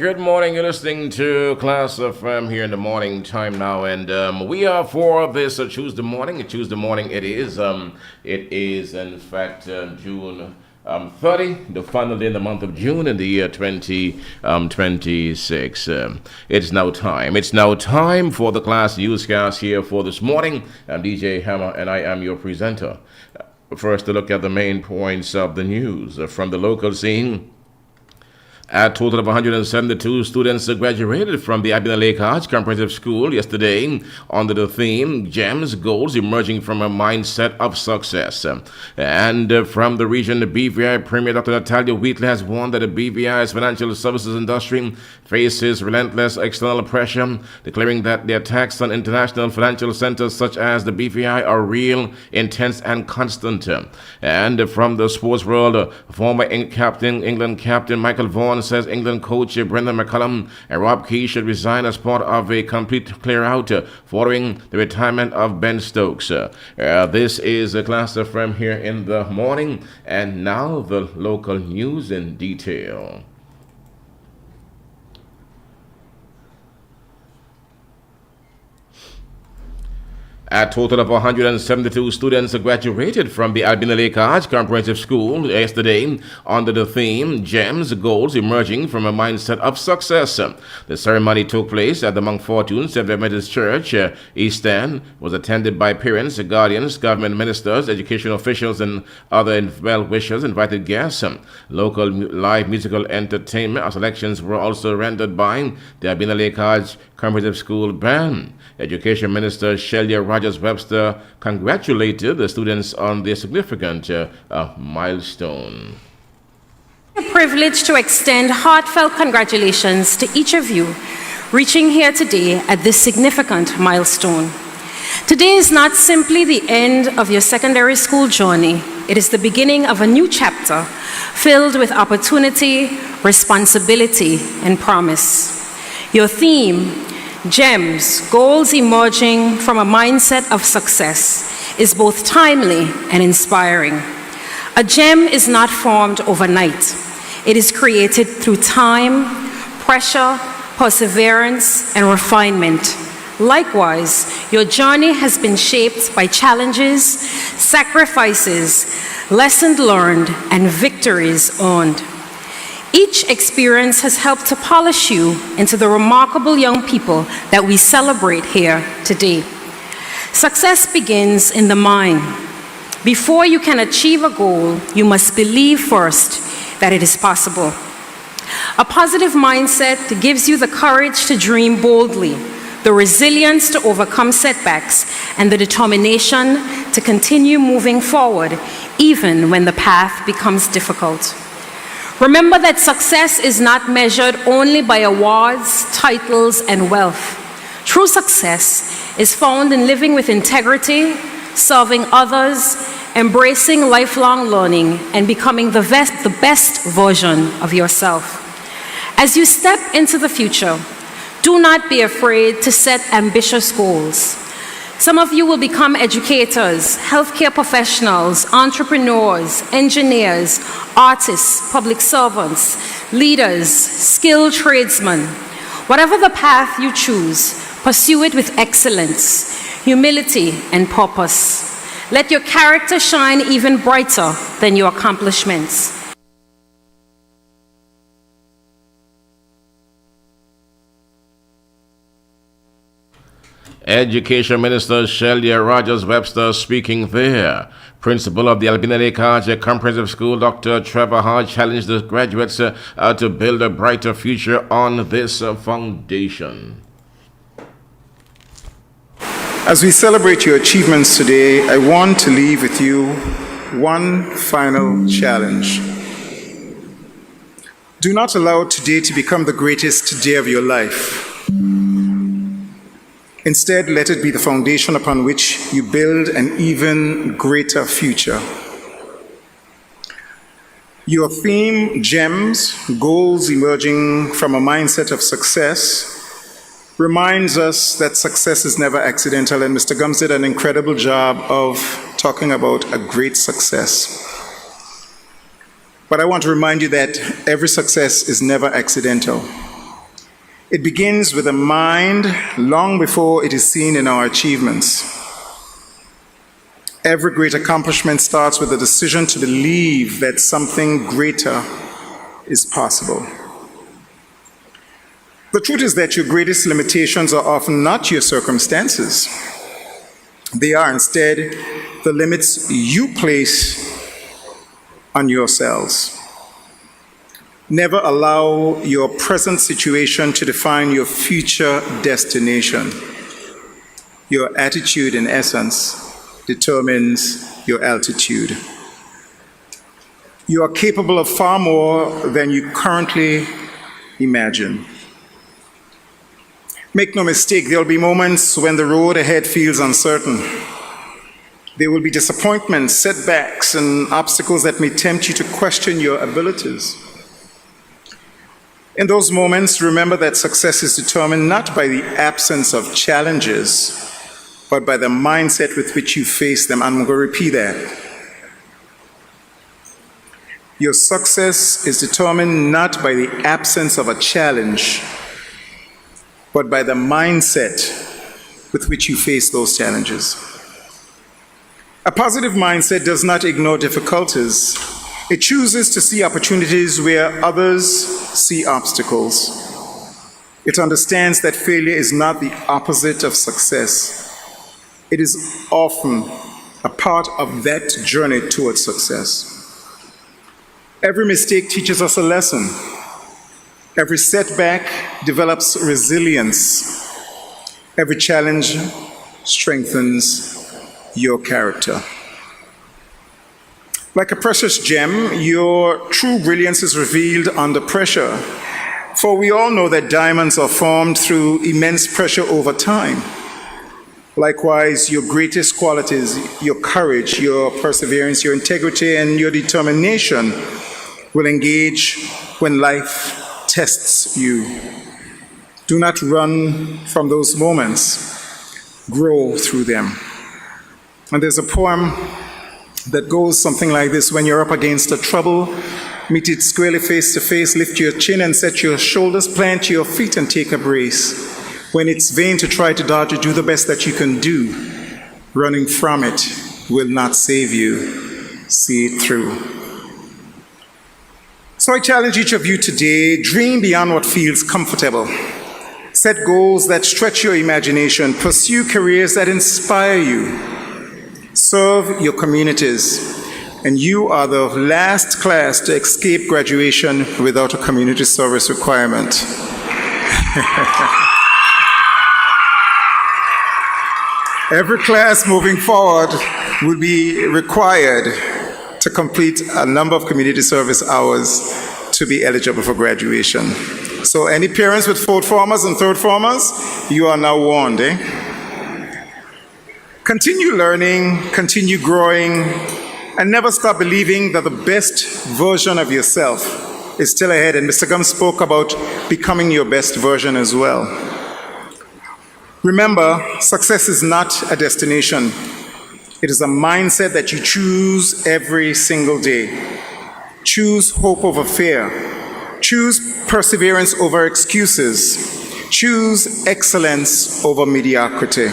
Good morning. You're listening to Klass FM here in the morning time now, and we are for this Tuesday morning. Tuesday morning it is. It is in fact June 30, the final day in the month of June in the year 2026. It's now time. It's now time for the Klass newscast here for this morning. I'm DJ Hammer, and I am your presenter. First, to look at the main points of the news from the local scene. A total of 172 students graduated from the Anguilla Lake Arts Comprehensive School yesterday under the theme Gems, Goals Emerging from a Mindset of Success. And from the region, the BVI Premier Dr. Natalia Wheatley has warned that the BVI's financial services industry faces relentless external pressure, declaring that the attacks on international financial centers such as the BVI are real, intense, and constant. And from the sports world, former England captain Michael Vaughan says England coach Brendan McCullum and Rob Key should resign as part of a complete clear-out following the retirement of Ben Stokes. This is a Klass FM here in the morning, and now the local news in detail. A total of 172 students graduated from the Anguilla Lake Arts Comprehensive School yesterday under the theme Gems, Goals Emerging from a Mindset of Success. The ceremony took place at the Mount Fortune St. Methodist Church, East End, was attended by parents, guardians, government ministers, education officials, and other well-wishers, invited guests. Local live musical entertainment selections were also rendered by the Anguilla Lake Arts Comprehensive School Band. Education Minister Shelia Rogers-Webster congratulated the students on their significant milestone. A privilege to extend heartfelt congratulations to each of you reaching here today at this significant milestone. Today is not simply the end of your secondary school journey. It is the beginning of a new chapter filled with opportunity, responsibility, and promise. Your theme, Gems, Goals Emerging from a Mindset of Success, is both timely and inspiring. A gem is not formed overnight. It is created through time, pressure, perseverance, and refinement. Likewise, your journey has been shaped by challenges, sacrifices, lessons learned, and victories earned. Each experience has helped to polish you into the remarkable young people that we celebrate here today. Success begins in the mind. Before you can achieve a goal, you must believe first that it is possible. A positive mindset gives you the courage to dream boldly, the resilience to overcome setbacks, and the determination to continue moving forward even when the path becomes difficult. Remember that success is not measured only by awards, titles, and wealth. True success is found in living with integrity, serving others, embracing lifelong learning, and becoming the best version of yourself. As you step into the future, do not be afraid to set ambitious goals. Some of you will become educators, healthcare professionals, entrepreneurs, engineers, artists, public servants, leaders, skilled tradesmen. Whatever the path you choose, pursue it with excellence, humility, and purpose. Let your character shine even brighter than your accomplishments. Education Minister Shelia Rogers-Webster speaking there. Principal of the Anguilla Lake Arts Comprehensive School, Dr. Trevor Hart, challenged the graduates to build a brighter future on this foundation. As we celebrate your achievements today, I want to leave with you one final challenge. Do not allow today to become the greatest day of your life. Instead, let it be the foundation upon which you build an even greater future. Your theme, Gems, Goals Emerging from a Mindset of Success, reminds us that success is never accidental, and Mr. Gums did an incredible job of talking about a great success. But I want to remind you that every success is never accidental. It begins with the mind long before it is seen in our achievements. Every great accomplishment starts with a decision to believe that something greater is possible. The truth is that your greatest limitations are often not your circumstances. They are instead the limits you place on yourselves. Never allow your present situation to define your future destination. Your attitude, in essence, determines your altitude. You are capable of far more than you currently imagine. Make no mistake, there will be moments when the road ahead feels uncertain. There will be disappointments, setbacks, and obstacles that may tempt you to question your abilities. In those moments, remember that success is determined not by the absence of challenges, but by the mindset with which you face them. I'm going to repeat that. Your success is determined not by the absence of a challenge, but by the mindset with which you face those challenges. A positive mindset does not ignore difficulties. It chooses to see opportunities where others see obstacles. It understands that failure is not the opposite of success. It is often a part of that journey towards success. Every mistake teaches us a lesson. Every setback develops resilience. Every challenge strengthens your character. Like a precious gem, your true brilliance is revealed under pressure. For we all know that diamonds are formed through immense pressure over time. Likewise, your greatest qualities, your courage, your perseverance, your integrity, and your determination will engage when life tests you. Do not run from those moments. Grow through them. And there's a poem that goes something like this: when you're up against a trouble, meet it squarely face to face, lift your chin and set your shoulders, plant your feet and take a brace. When it's vain to try to dodge it, do the best that you can do. Running from it will not save you. See it through. So I challenge each of you today, dream beyond what feels comfortable. Set goals that stretch your imagination. Pursue careers that inspire you. Serve your communities. And you are the last class to escape graduation without a community service requirement. Every class moving forward will be required to complete a number of community service hours to be eligible for graduation. So any parents with fourth formers and third formers, you are now warned. Continue learning, continue growing, and never stop believing that the best version of yourself is still ahead. And Mr. Gum spoke about becoming your best version as well. Remember, success is not a destination. It is a mindset that you choose every single day. Choose hope over fear. Choose perseverance over excuses. Choose excellence over mediocrity.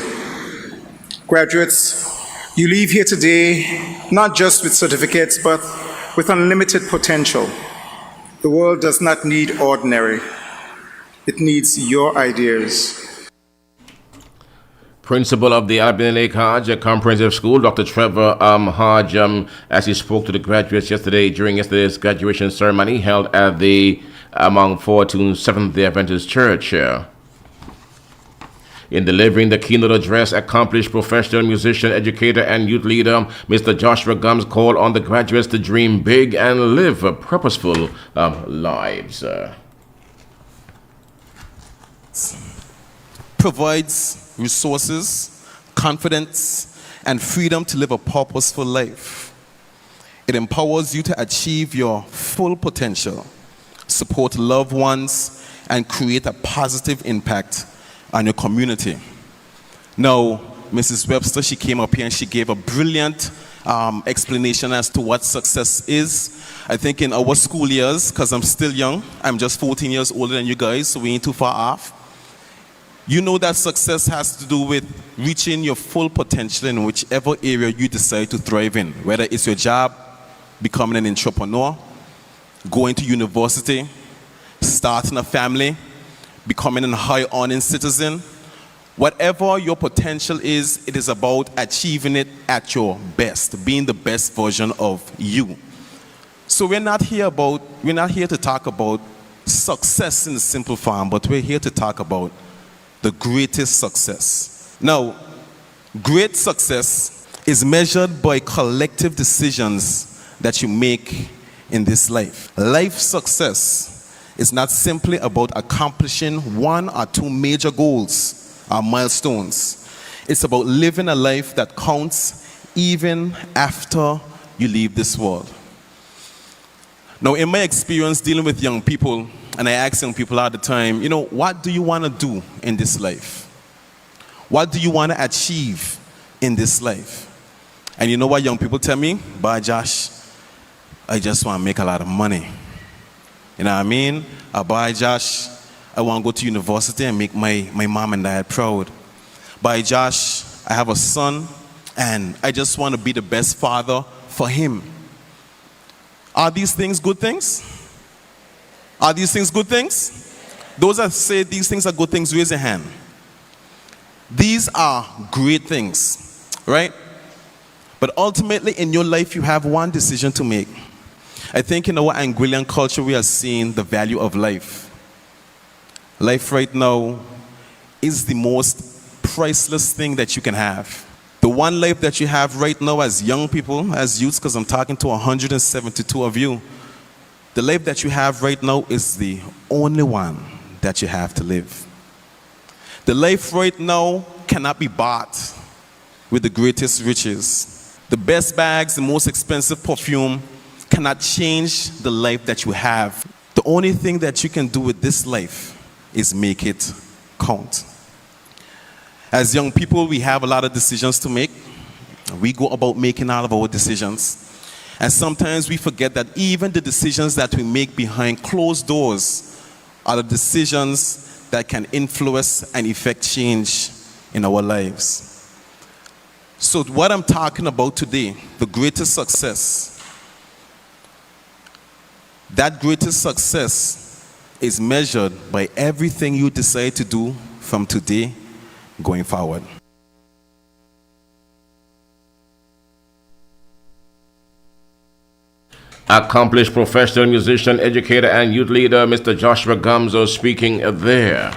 Graduates, you leave here today not just with certificates, but with unlimited potential. The world does not need ordinary. It needs your ideas. Principal of the Albion Lake Hodge Comprehensive School, Dr. Trevor Hodge, as he spoke to the graduates yesterday during yesterday's graduation ceremony held at the Mount Fortune Seventh-day Adventist Church. In delivering the keynote address, accomplished professional musician, educator, and youth leader, Mr. Joshua Gums called on the graduates to dream big and live purposeful lives. Provides resources, confidence, and freedom to live a purposeful life. It empowers you to achieve your full potential, support loved ones, and create a positive impact on your community. Now, Mrs. Webster, she came up here and she gave a brilliant explanation as to what success is. I think in our school years, because I'm still young, I'm just 14 years older than you guys, so we ain't too far off. You know that success has to do with reaching your full potential in whichever area you decide to thrive in, whether it's your job, becoming an entrepreneur, going to university, starting a family, becoming a high-earning citizen. Whatever your potential is, it is about achieving it at your best, being the best version of you. So we're not here to talk about success in the simple form, but we're here to talk about the greatest success. Now, great success is measured by collective decisions that you make in this life. Life success is not simply about accomplishing one or two major goals or milestones. It's about living a life that counts even after you leave this world. Now, in my experience dealing with young people, and I ask young people all the time, what do you want to do in this life? What do you want to achieve in this life? And you know what young people tell me? Boy, Josh, I just want to make a lot of money. You know what I mean? Boy, Josh, I want to go to university and make my mom and dad proud. Boy, Josh, I have a son, and I just want to be the best father for him. Are these things good things? Are these things good things? Those that say these things are good things, raise your hand. These are great things, right? But ultimately in your life, you have one decision to make. I think in our Anguillan culture, we are seeing the value of life. Life right now is the most priceless thing that you can have. The one life that you have right now as young people, as youths, because I'm talking to 172 of you, the life that you have right now is the only one that you have to live. The life right now cannot be bought with the greatest riches. The best bags, the most expensive perfume cannot change the life that you have. The only thing that you can do with this life is make it count. As young people, we have a lot of decisions to make. We go about making all of our decisions. And sometimes we forget that even the decisions that we make behind closed doors are the decisions that can influence and effect change in our lives. So what I'm talking about today, the greatest success, that greatest success is measured by everything you decide to do from today going forward. Accomplished professional musician, educator, and youth leader, Mr. Joshua Gumzo speaking there.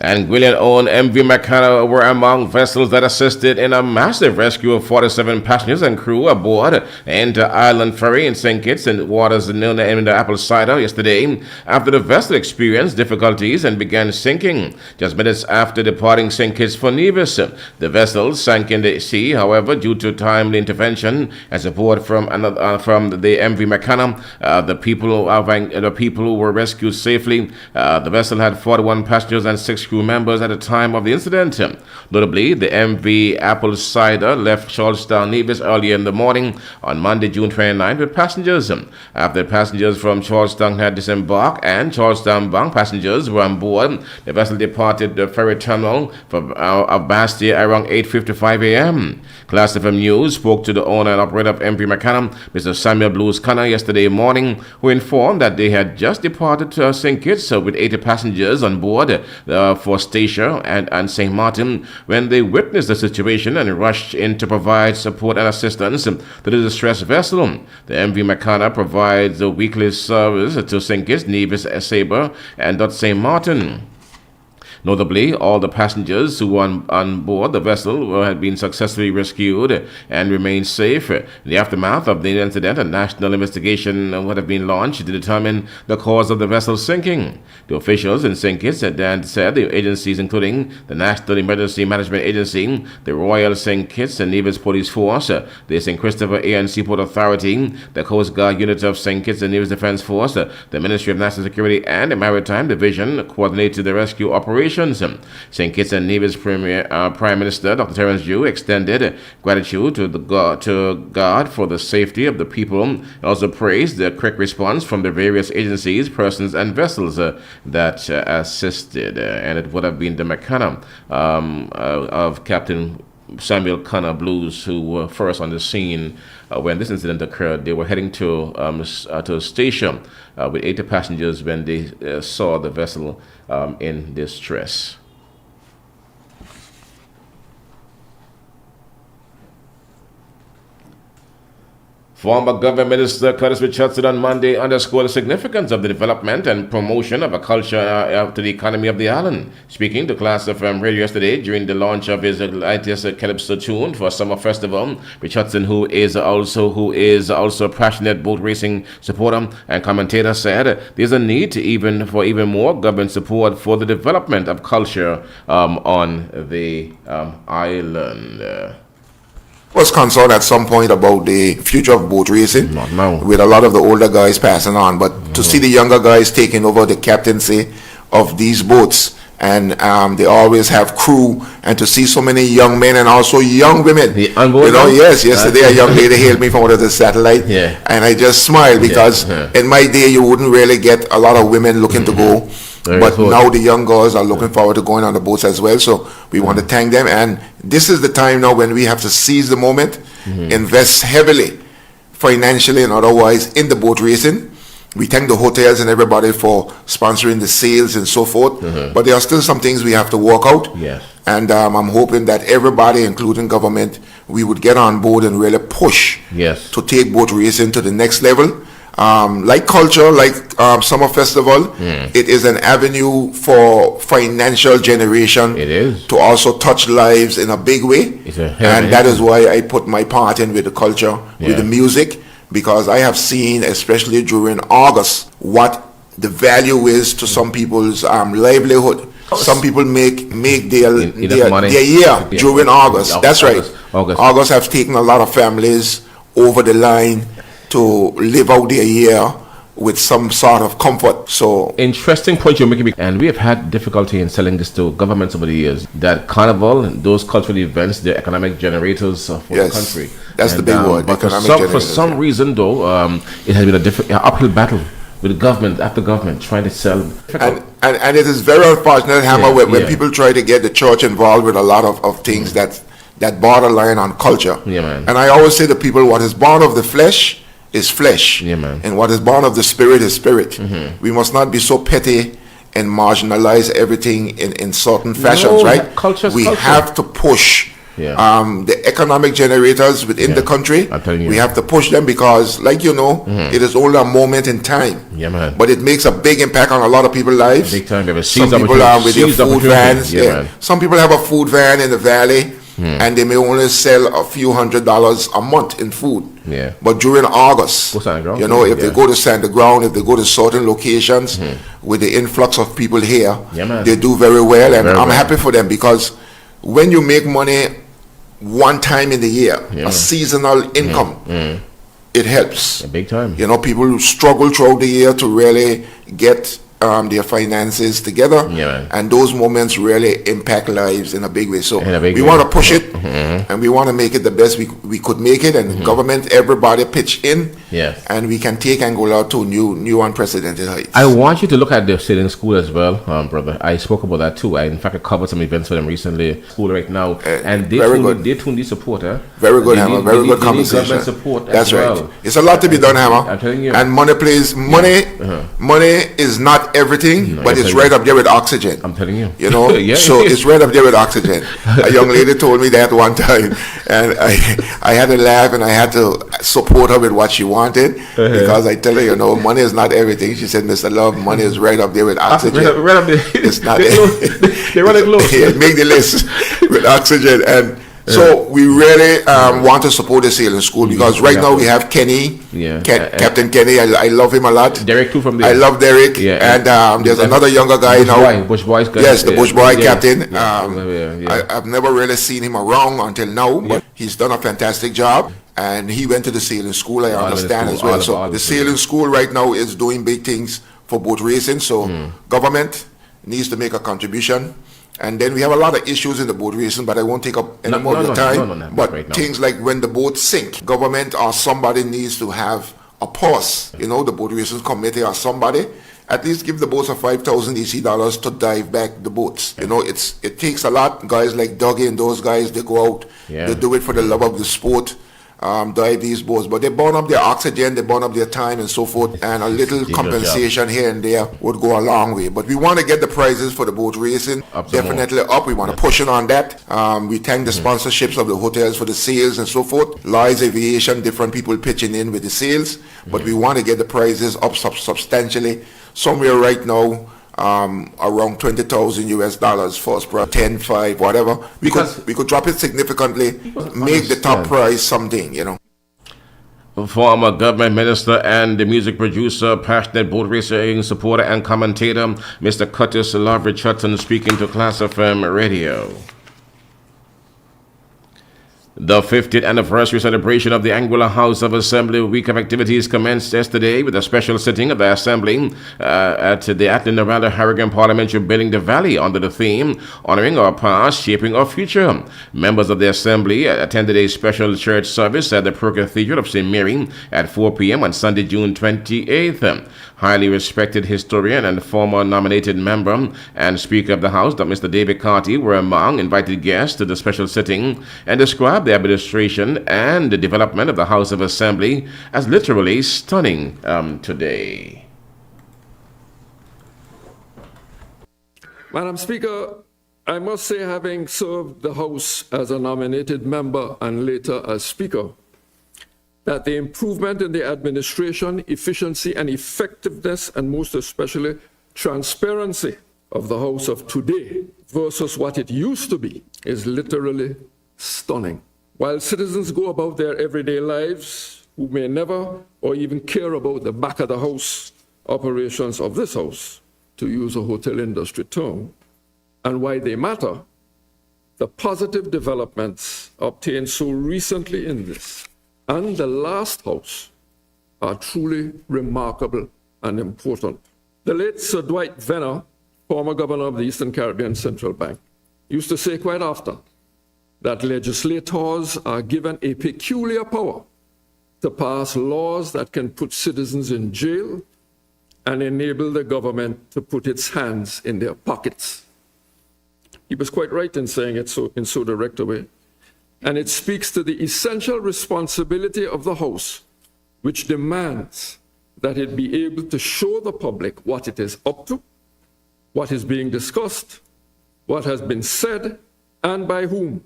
Anguillan-owned MV McKenna were among vessels that assisted in a massive rescue of 47 passengers and crew aboard the Island Ferry in St. Kitts in waters near the Apple Cider yesterday after the vessel experienced difficulties and began sinking. Just minutes after departing St. Kitts for Nevis, the vessel sank in the sea. However, due to timely intervention and support from the MV McKenna, the people who were rescued safely. The vessel had 41 passengers and 6 crew members at the time of the incident. Notably, the MV Apple Cider left Charlestown, Nevis earlier in the morning on Monday, June 29th with passengers. After passengers from Charlestown had disembarked and Charlestown-bound passengers were on board, the vessel departed the ferry terminal of Bastia around 8:55 a.m. Klass FM News spoke to the owner and operator of MV McKenna, Mr. Samuel Blues Connor, yesterday morning, who informed that they had just departed to St. Kitts with 80 passengers on board for Stacia and St. Martin when they witnessed the situation and rushed in to provide support and assistance to the distressed vessel. The MV McKenna provides a weekly service to St. Kitts, Nevis, Sabre, and St. Martin. Notably, all the passengers who were on board the vessel had been successfully rescued and remained safe. In the aftermath of the incident, a national investigation would have been launched to determine the cause of the vessel sinking. The officials in St. Kitts said the agencies, including the National Emergency Management Agency, the Royal St. Kitts and Nevis Police Force, the St. Christopher Air and Seaport Authority, the Coast Guard Unit of St. Kitts and Nevis Defense Force, the Ministry of National Security, and the Maritime Division coordinated the rescue operation. operations. St. Kitts and Nevis Prime Minister Dr. Terence Jew extended gratitude to God for the safety of the people, and also praised the quick response from the various agencies, persons, and vessels that assisted. And it would have been the McKenna of Captain Samuel Connor Blues who were first on the scene when this incident occurred. They were heading to a station with 80 passengers when they saw the vessel in distress. Former Government Minister Curtis Richardson on Monday underscored the significance of the development and promotion of a culture to the economy of the island. Speaking to Klass FM radio yesterday during the launch of his latest Calypso tune for Summer Festival, Richardson, who is also a passionate boat racing supporter and commentator, said there's a need for even more government support for the development of culture on the island. Was concerned at some point about the future of boat racing, Not now. with a lot of the older guys passing on, but to see the younger guys taking over the captaincy of these boats, and they always have crew, and to see so many young men and also young women, yesterday a young lady hailed me from one of the satellite, and I just smiled because in my day you wouldn't really get a lot of women looking to go. But now the young girls are looking forward to going on the boats as well. So we want to thank them. And this is the time now when we have to seize the moment, invest heavily, financially and otherwise, in the boat racing. We thank the hotels and everybody for sponsoring the sales and so forth. But there are still some things we have to work out. Yes. And I'm hoping that everybody, including government, we would get on board and really push to take boat racing to the next level. Like culture, like Summer Festival, it is an avenue for financial generation. It is. To also touch lives in a big way. And that is why I put my part in with the culture, with the music, because I have seen, especially during August, what the value is to some people's livelihood. Some people make their year during August. That's right. August have taken a lot of families over the line to live out their year with some sort of comfort. So interesting point you're making, and we have had difficulty in selling this to governments over the years, that carnival and those cultural events, they're economic generators for the country. That's the big word. But for some reason though, it has been an uphill battle with government after government trying to sell. And it is very unfortunate, Hammer, when people try to get the church involved with a lot of things that borderline on culture. And I always say to people, what is born of the flesh is flesh, and what is born of the spirit is spirit. We must not be so petty and marginalize everything in certain fashions, right? We have to push the economic generators within the country. I'm telling you. We have to push them because, like you know, it is only a moment in time. But it makes a big impact on a lot of people's lives. Big time. Some people are with their food vans. Some people have a food van in the valley, and they may only sell a few $100s a month in food. But during August, you know, if they go to Santa Ground, if they go to certain locations with the influx of people here, they do very well, and I'm happy for them, because when you make money one time in the year, a seasonal income, it helps. Big time. You know, people struggle throughout the year to really get their finances together, and those moments really impact lives in a big way. So we want to push it, and we want to make it the best we could make it, and government, everybody pitch in, and we can take Anguilla to new unprecedented heights. I want you to look at the sailing school as well, brother. I spoke about that too. In fact, I covered some events for them recently. School right now, and they tune the support. Very good, Hammer. Very good conversation. Support That's right. It's a lot to be done, Hammer. I'm telling you. And money plays. Money is not everything, but it's right up there with oxygen. I'm telling you. You know, so it's right up there with oxygen. A young lady told me that one time, and I had to laugh, and I had to support her with what she wanted, because I tell her, you know, money is not everything. She said, Mr. Love, money is right up there with oxygen. Right up there. It's not. They run it close. Make the list with oxygen. And so we really want to support the sailing school, because right now we have Kenny, Captain Kenny. I love him a lot. Derek too from there. I love Derek. And there's another younger guy now. Bush Boys guy. Yes, the Bush Boy captain. I've never really seen him around until now, but he's done a fantastic job. And he went to the sailing school, I understand, as well. So the sailing school right now is doing big things for boat racing. So government, needs to make a contribution. And then we have a lot of issues in the boat racing, but I won't take up any more of your time. But things like when the boats sink, government or somebody needs to have a pause. You know, the boat racing committee or somebody, at least give the boats a 5,000 EC dollars to dive back the boats. You know, it takes a lot. Guys like Dougie and those guys, they go out, they do it for the love of the sport. Dive these boats, but they burn up their oxygen, they burn up their time and so forth, and a little compensation here and there would go a long way. But we want to get the prizes for the boat racing definitely up. We want to push it on that. We thank the sponsorships of the hotels for the sales and so forth. Lies Aviation, different people pitching in with the sales, but we want to get the prizes up substantially. Somewhere right now, around 20,000 US dollars, first prize, 10, 5, whatever. We could drop it significantly, make the top prize something, you know. Former government minister and the music producer, passionate boat racing supporter and commentator, Mr. Curtis Love Richardson, speaking to Klass FM Radio. The 50th anniversary celebration of the Anguilla House of Assembly week of activities commenced yesterday with a special sitting of the Assembly at the Atlanta Harrigan Parliamentary Building, the Valley, under the theme, Honoring Our Past, Shaping Our Future. Members of the Assembly attended a special church service at the Pro-Cathedral of St. Mary at 4 p.m. on Sunday, June 28th. Highly respected historian and former nominated member and Speaker of the House, Mr. David Carty, were among invited guests to the special sitting and described the administration and the development of the House of Assembly as literally stunning today. Madam Speaker, I must say, having served the House as a nominated member and later as Speaker, that the improvement in the administration, efficiency and effectiveness, and most especially transparency of the House of today versus what it used to be is literally stunning. While citizens go about their everyday lives who may never or even care about the back of the house operations of this House, to use a hotel industry term, and why they matter, the positive developments obtained so recently in this and the last House are truly remarkable and important. The late Sir Dwight Venner, former governor of the Eastern Caribbean Central Bank, used to say quite often that legislators are given a peculiar power to pass laws that can put citizens in jail and enable the government to put its hands in their pockets. He was quite right in saying it in so direct a way. And it speaks to the essential responsibility of the House, which demands that it be able to show the public what it is up to, what is being discussed, what has been said, and by whom,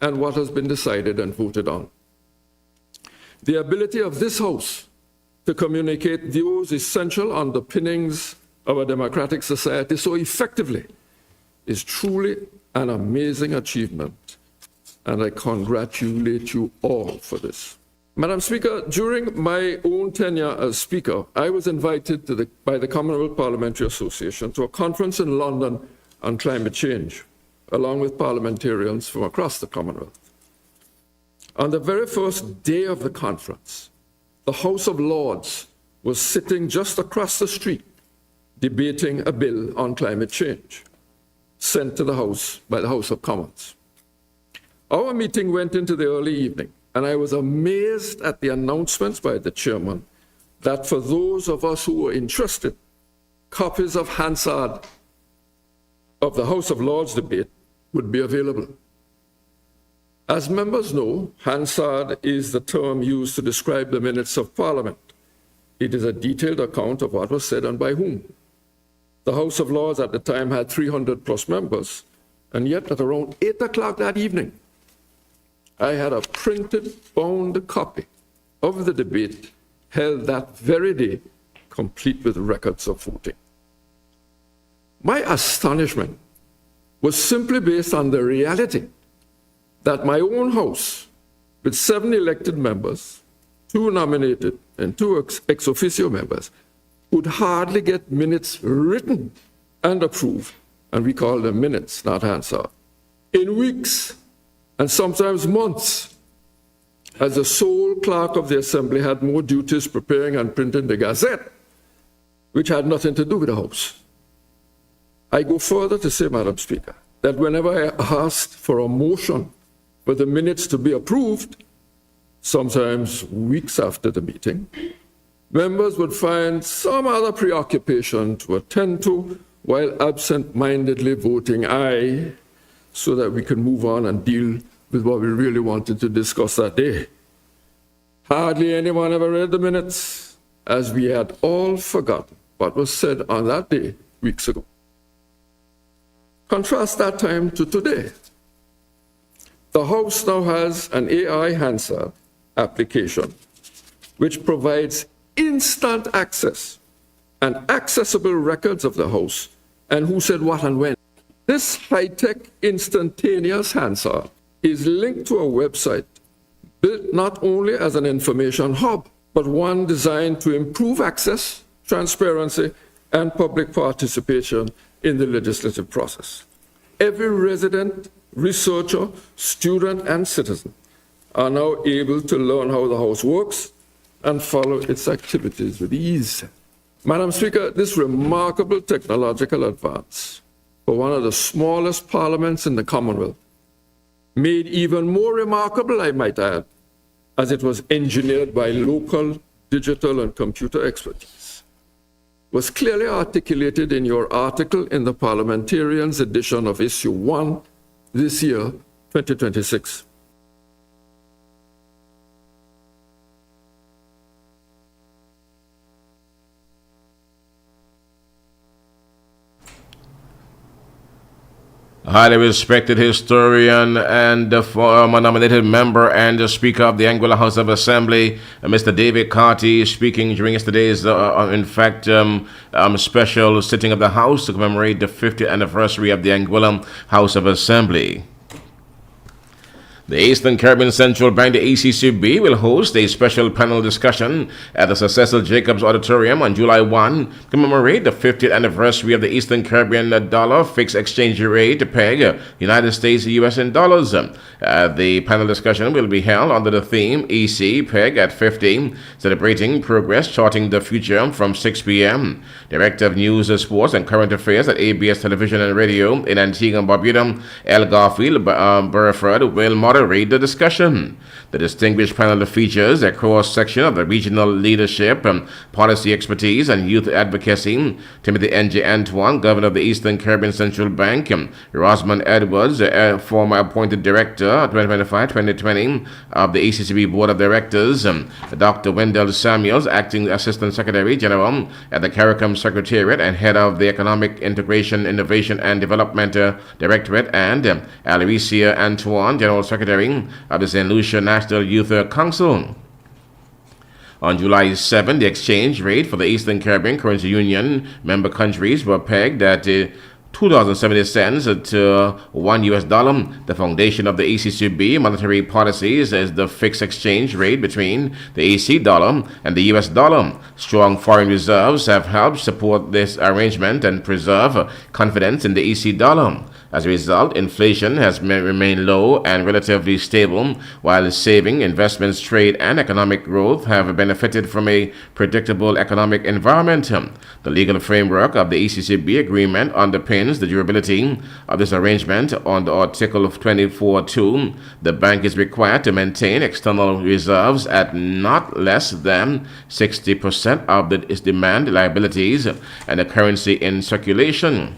and what has been decided and voted on. The ability of this House to communicate those essential underpinnings of a democratic society so effectively is truly an amazing achievement. And I congratulate you all for this. Madam Speaker, during my own tenure as Speaker, I was invited by the Commonwealth Parliamentary Association to a conference in London on climate change, along with parliamentarians from across the Commonwealth. On the very first day of the conference, the House of Lords was sitting just across the street debating a bill on climate change, sent to the House by the House of Commons. Our meeting went into the early evening, and I was amazed at the announcements by the chairman that for those of us who were interested, copies of Hansard of the House of Lords debate would be available. As members know, Hansard is the term used to describe the minutes of Parliament. It is a detailed account of what was said and by whom. The House of Lords at the time had 300 plus members, and yet at around 8 o'clock that evening, I had a printed, bound copy of the debate held that very day, complete with records of voting. My astonishment was simply based on the reality that my own House, with 7 elected members, 2 nominated and 2 ex officio members, would hardly get minutes written and approved, and we call them minutes, not Hansard, in weeks and sometimes months, as the sole clerk of the Assembly had more duties preparing and printing the Gazette, which had nothing to do with the House. I go further to say, Madam Speaker, that whenever I asked for a motion for the minutes to be approved, sometimes weeks after the meeting, members would find some other preoccupation to attend to while absent-mindedly voting aye so that we can move on and deal with what we really wanted to discuss that day. Hardly anyone ever read the minutes, as we had all forgotten what was said on that day weeks ago. Contrast that time to today. The House now has an AI Hansard application which provides instant access and accessible records of the House and who said what and when. This high-tech instantaneous Hansard is linked to a website built not only as an information hub, but one designed to improve access, transparency, and public participation in the legislative process. Every resident, researcher, student, and citizen are now able to learn how the House works and follow its activities with ease. Madam Speaker, this remarkable technological advance for one of the smallest parliaments in the Commonwealth, made even more remarkable, I might add, as it was engineered by local digital and computer expertise, was clearly articulated in your article in the Parliamentarians edition of Issue 1 this year, 2026. Highly respected historian and the former nominated member and the Speaker of the Anguilla House of Assembly, Mr. David Carty, speaking during yesterday's, special sitting of the House to commemorate the 50th anniversary of the Anguilla House of Assembly. The Eastern Caribbean Central Bank, the ECCB, will host a special panel discussion at the Sir Cecil Jacobs Auditorium on July 1 to commemorate the 50th anniversary of the Eastern Caribbean dollar fixed exchange rate peg, United States US in dollars. The panel discussion will be held under the theme EC peg at 50, celebrating progress, charting the future, from 6 p.m. Director of News, Sports and Current Affairs at ABS Television and Radio in Antigua and Barbuda, L. Garfield Burford, will moderate the discussion. The distinguished panel features a cross-section of the regional leadership, policy expertise, and youth advocacy. Timothy N.J. Antoine, Governor of the Eastern Caribbean Central Bank; Rosamond Edwards, former appointed Director 2025-2020 of the ECCB Board of Directors; Dr. Wendell Samuels, Acting Assistant Secretary General at the CARICOM Secretariat and Head of the Economic Integration, Innovation and Development Directorate; and Alicia Antoine, General Secretary of the St. Lucia National Youth Council. On July 7, the exchange rate for the Eastern Caribbean Currency Union member countries were pegged at 2,070 cents to $1. The foundation of the ECCB monetary policies is the fixed exchange rate between the EC dollar and the US dollar. Strong foreign reserves have helped support this arrangement and preserve confidence in the EC dollar. As a result, inflation has remained low and relatively stable, while saving, investments, trade, and economic growth have benefited from a predictable economic environment. The legal framework of the ECCB agreement underpins the durability of this arrangement. Under Article 24.2, the bank is required to maintain external reserves at not less than 60% of its demand liabilities and the currency in circulation.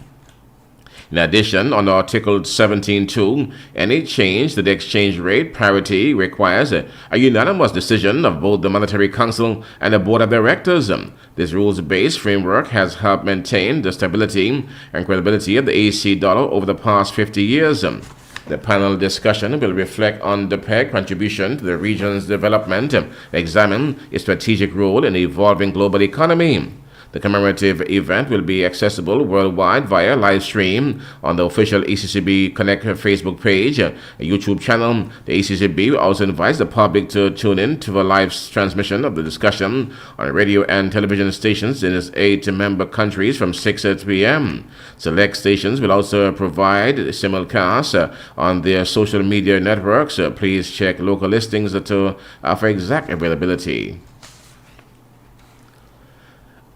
In addition, on Article 17.2, any change to the exchange rate parity requires a unanimous decision of both the Monetary Council and the Board of Directors. This rules-based framework has helped maintain the stability and credibility of the AC dollar over the past 50 years. The panel discussion will reflect on the PEG contribution to the region's development, examine its strategic role in the evolving global economy. The commemorative event will be accessible worldwide via live stream on the official ECCB Connect Facebook page, a YouTube channel. The ECCB also invites the public to tune in to the live transmission of the discussion on radio and television stations in its 8 member countries from 6 p.m. Select stations will also provide simulcast on their social media networks. Please check local listings for exact availability.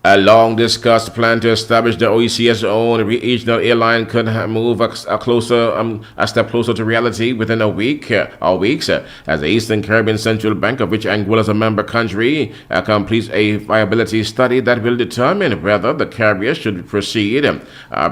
A long-discussed plan to establish the OEC's own regional airline could move a step closer to reality within a week or weeks, as the Eastern Caribbean Central Bank, of which Anguilla is a member country, completes a viability study that will determine whether the carrier should proceed.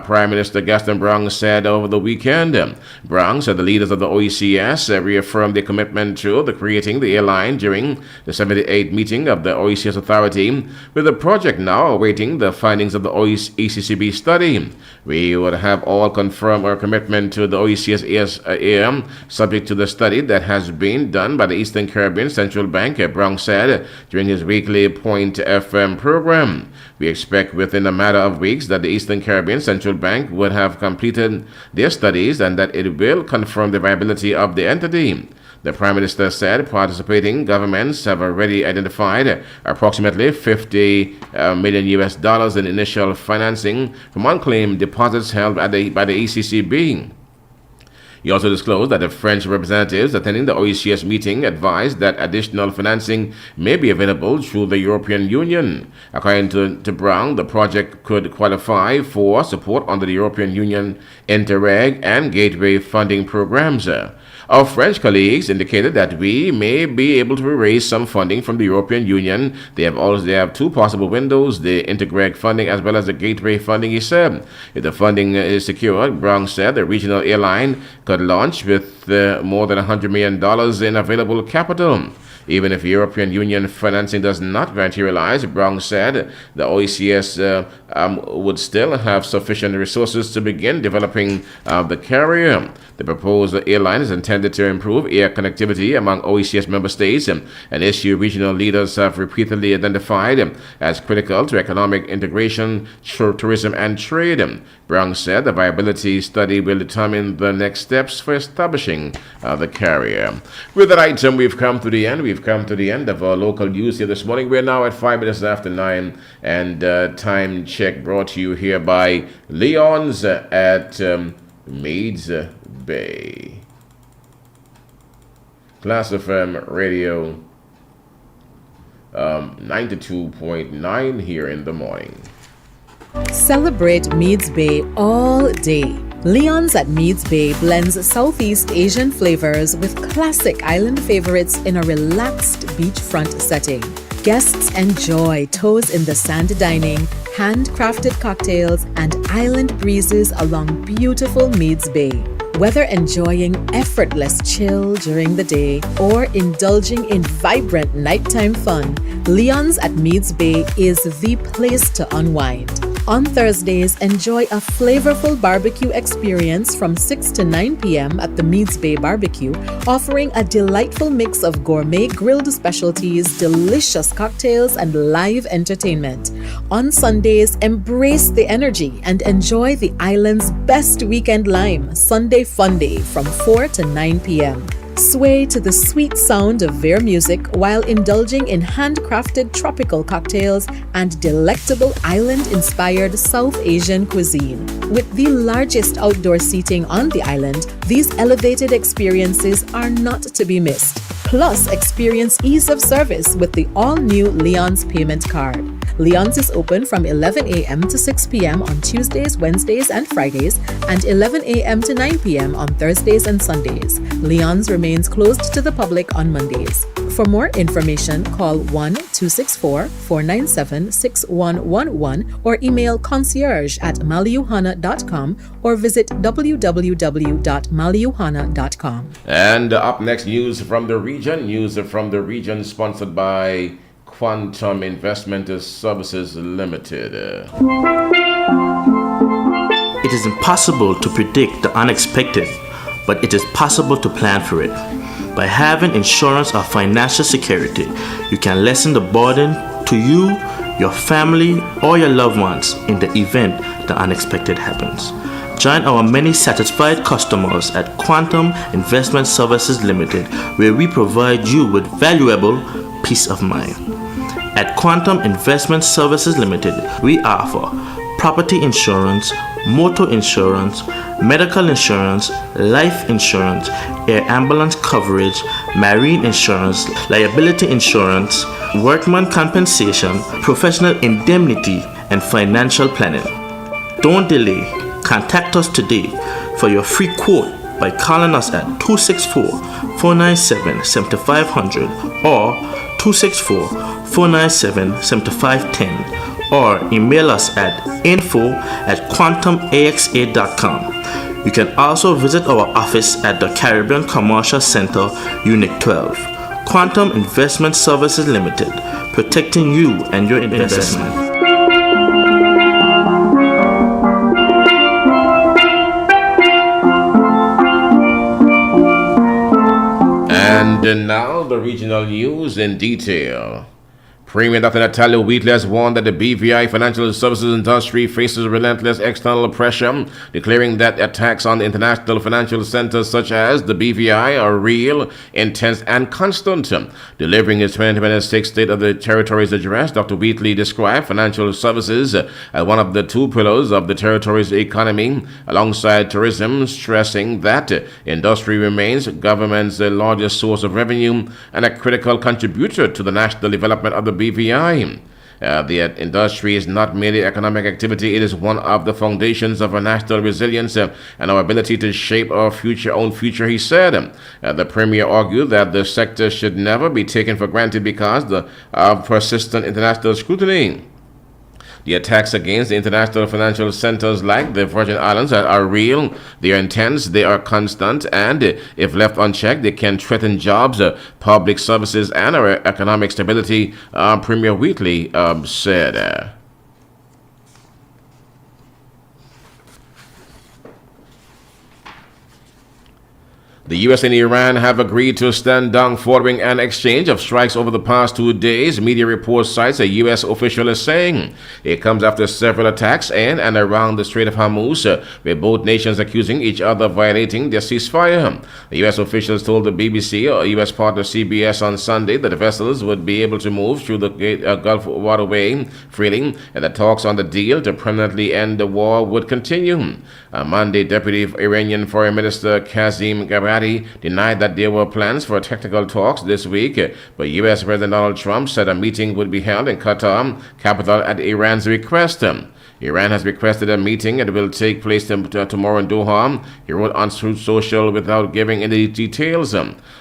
Prime Minister Gaston Brown said over the weekend. Brown said the leaders of the OECS reaffirmed their commitment to creating the airline during the 78th meeting of the OECS authority, with the project now awaiting the findings of the ECCB study. We would have all confirmed our commitment to the OECS subject to the study that has been done by the Eastern Caribbean Central Bank, Brown said during his weekly Point FM program. We expect within a matter of weeks that the Eastern Caribbean Central Bank would have completed their studies and that it will confirm the viability of the entity. The Prime Minister said participating governments have already identified approximately $50 million in initial financing from unclaimed deposits held by the ECCB. He also disclosed that the French representatives attending the OECS meeting advised that additional financing may be available through the European Union. According to Brown, the project could qualify for support under the European Union Interreg and Gateway funding programs. Our French colleagues indicated that we may be able to raise some funding from the European Union. They have two possible windows, the Interreg funding as well as the Gateway funding, he said. If the funding is secured, Brown said the regional airline could launch with more than $100 million in available capital. Even if European Union financing does not materialize, Brown said the OECS would still have sufficient resources to begin developing the carrier. The proposed airline is intended to improve air connectivity among OECS member states, an issue regional leaders have repeatedly identified as critical to economic integration, tourism, and trade. Brown said the viability study will determine the next steps for establishing the carrier. With that item, we've come to the end. We've come to the end of our local news here this morning. We're now at 5 minutes after 9, and time check brought to you here by Leon's at Meads Bay. Klass FM Radio 92.9 here in the morning. Celebrate Meads Bay all day. Leon's at Meads Bay blends Southeast Asian flavors with classic island favorites in a relaxed beachfront setting. Guests enjoy toes in the sand dining, handcrafted cocktails, and island breezes along beautiful Meads Bay. Whether enjoying effortless chill during the day or indulging in vibrant nighttime fun, Leon's at Meads Bay is the place to unwind. On Thursdays, enjoy a flavorful barbecue experience from 6 to 9 p.m. at the Meads Bay Barbecue, offering a delightful mix of gourmet grilled specialties, delicious cocktails, and live entertainment. On Sundays, embrace the energy and enjoy the island's best weekend lime, Sunday Fun Day from 4 to 9 p.m. Sway to the sweet sound of their music while indulging in handcrafted tropical cocktails and delectable island-inspired South Asian cuisine. With the largest outdoor seating on the island, these elevated experiences are not to be missed. Plus, experience ease of service with the all-new Leon's payment card. Leon's is open from 11 a.m. to 6 p.m. on Tuesdays, Wednesdays, and Fridays, and 11 a.m. to 9 p.m. on Thursdays and Sundays. Leon's remains closed to the public on Mondays. For more information, call 1-264-497-6111 or email concierge@maliuhana.com or visit www.maliuhana.com. And up next, news from the region, sponsored by Quantum Investment Services Limited. It is impossible to predict the unexpected, but it is possible to plan for it. By having insurance or financial security, you can lessen the burden to you, your family, or your loved ones in the event the unexpected happens. Join our many satisfied customers at Quantum Investment Services Limited, where we provide you with valuable peace of mind. At Quantum Investment Services Limited, we offer property insurance, motor insurance, medical insurance, life insurance, air ambulance coverage, marine insurance, liability insurance, workman compensation, professional indemnity, and financial planning. Don't delay. Contact us today for your free quote by calling us at 264-497-7500 or 264-497-7510 or email us at info@quantumaxa.com. You can also visit our office at the Caribbean Commercial Center, Unit 12. Quantum Investment Services Limited, protecting you and your investment. And now the regional news in detail. Premier Dr. Natalia Wheatley has warned that the BVI financial services industry faces relentless external pressure, declaring that attacks on international financial centers such as the BVI are real, intense, and constant. Delivering his 2026 State of the Territories address, Dr. Wheatley described financial services as one of the two pillars of the territory's economy, alongside tourism, stressing that industry remains government's largest source of revenue and a critical contributor to the national development of the BVI. The industry is not merely economic activity, it is one of the foundations of our national resilience and our ability to shape our own future, he said. The Premier argued that the sector should never be taken for granted because of persistent international scrutiny. The attacks against the international financial centers like the Virgin Islands are real, they are intense, they are constant, and if left unchecked, they can threaten jobs, public services, and our economic stability, Premier Wheatley said. The U.S. and Iran have agreed to stand down following an exchange of strikes over the past 2 days. Media reports cites a U.S. official as saying it comes after several attacks in and around the Strait of Hormuz, with both nations accusing each other of violating their ceasefire. The U.S. officials told the BBC, or U.S. partner CBS, on Sunday that the vessels would be able to move through the Gulf waterway freely, and that talks on the deal to permanently end the war would continue. On Monday, Deputy Iranian Foreign Minister Kazim Gabari denied that there were plans for technical talks this week, but U.S. President Donald Trump said a meeting would be held in Qatar, capital, at Iran's request. Iran has requested a meeting and it will take place tomorrow in Doha, he wrote on Truth Social without giving any details.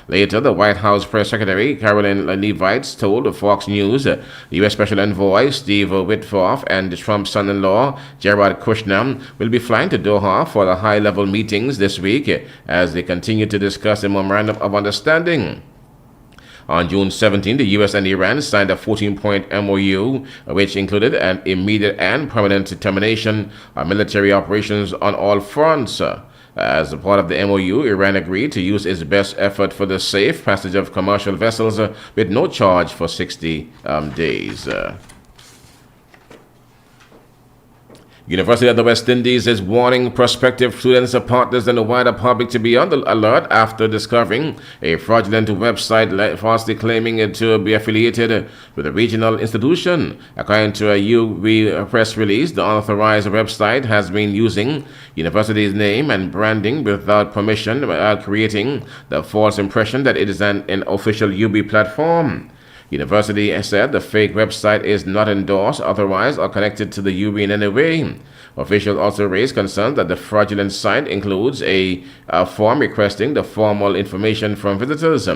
Later, the White House Press Secretary Caroline Leavitt told Fox News the U.S. Special Envoy Steve Witkoff and Trump's son-in-law Jared Kushner will be flying to Doha for the high-level meetings this week as they continue to discuss a memorandum of understanding. On June 17, the U.S. and Iran signed a 14-point MOU, which included an immediate and permanent termination of military operations on all fronts. As a part of the MOU, Iran agreed to use its best effort for the safe passage of commercial vessels with no charge for 60 days. University of the West Indies is warning prospective students, partners, and the wider public to be on the alert after discovering a fraudulent website falsely claiming it to be affiliated with a regional institution. According to a UB press release, the unauthorized website has been using university's name and branding without permission, creating the false impression that it is an official UB platform. University has said the fake website is not endorsed, authorized, or connected to the UB in any way. Officials also raised concerns that the fraudulent site includes a form requesting the formal information from visitors.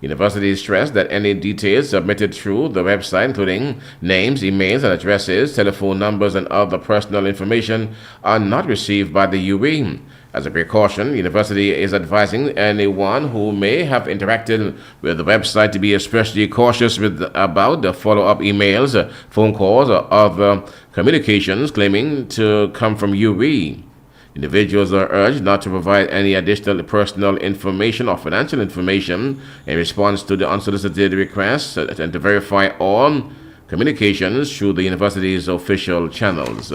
University stressed that any details submitted through the website, including names, emails, and addresses, telephone numbers, and other personal information, are not received by the UB. As a precaution, the university is advising anyone who may have interacted with the website to be especially cautious about the follow-up emails, phone calls, or other communications claiming to come from UB. Individuals are urged not to provide any additional personal information or financial information in response to the unsolicited requests, and to verify all communications through the university's official channels.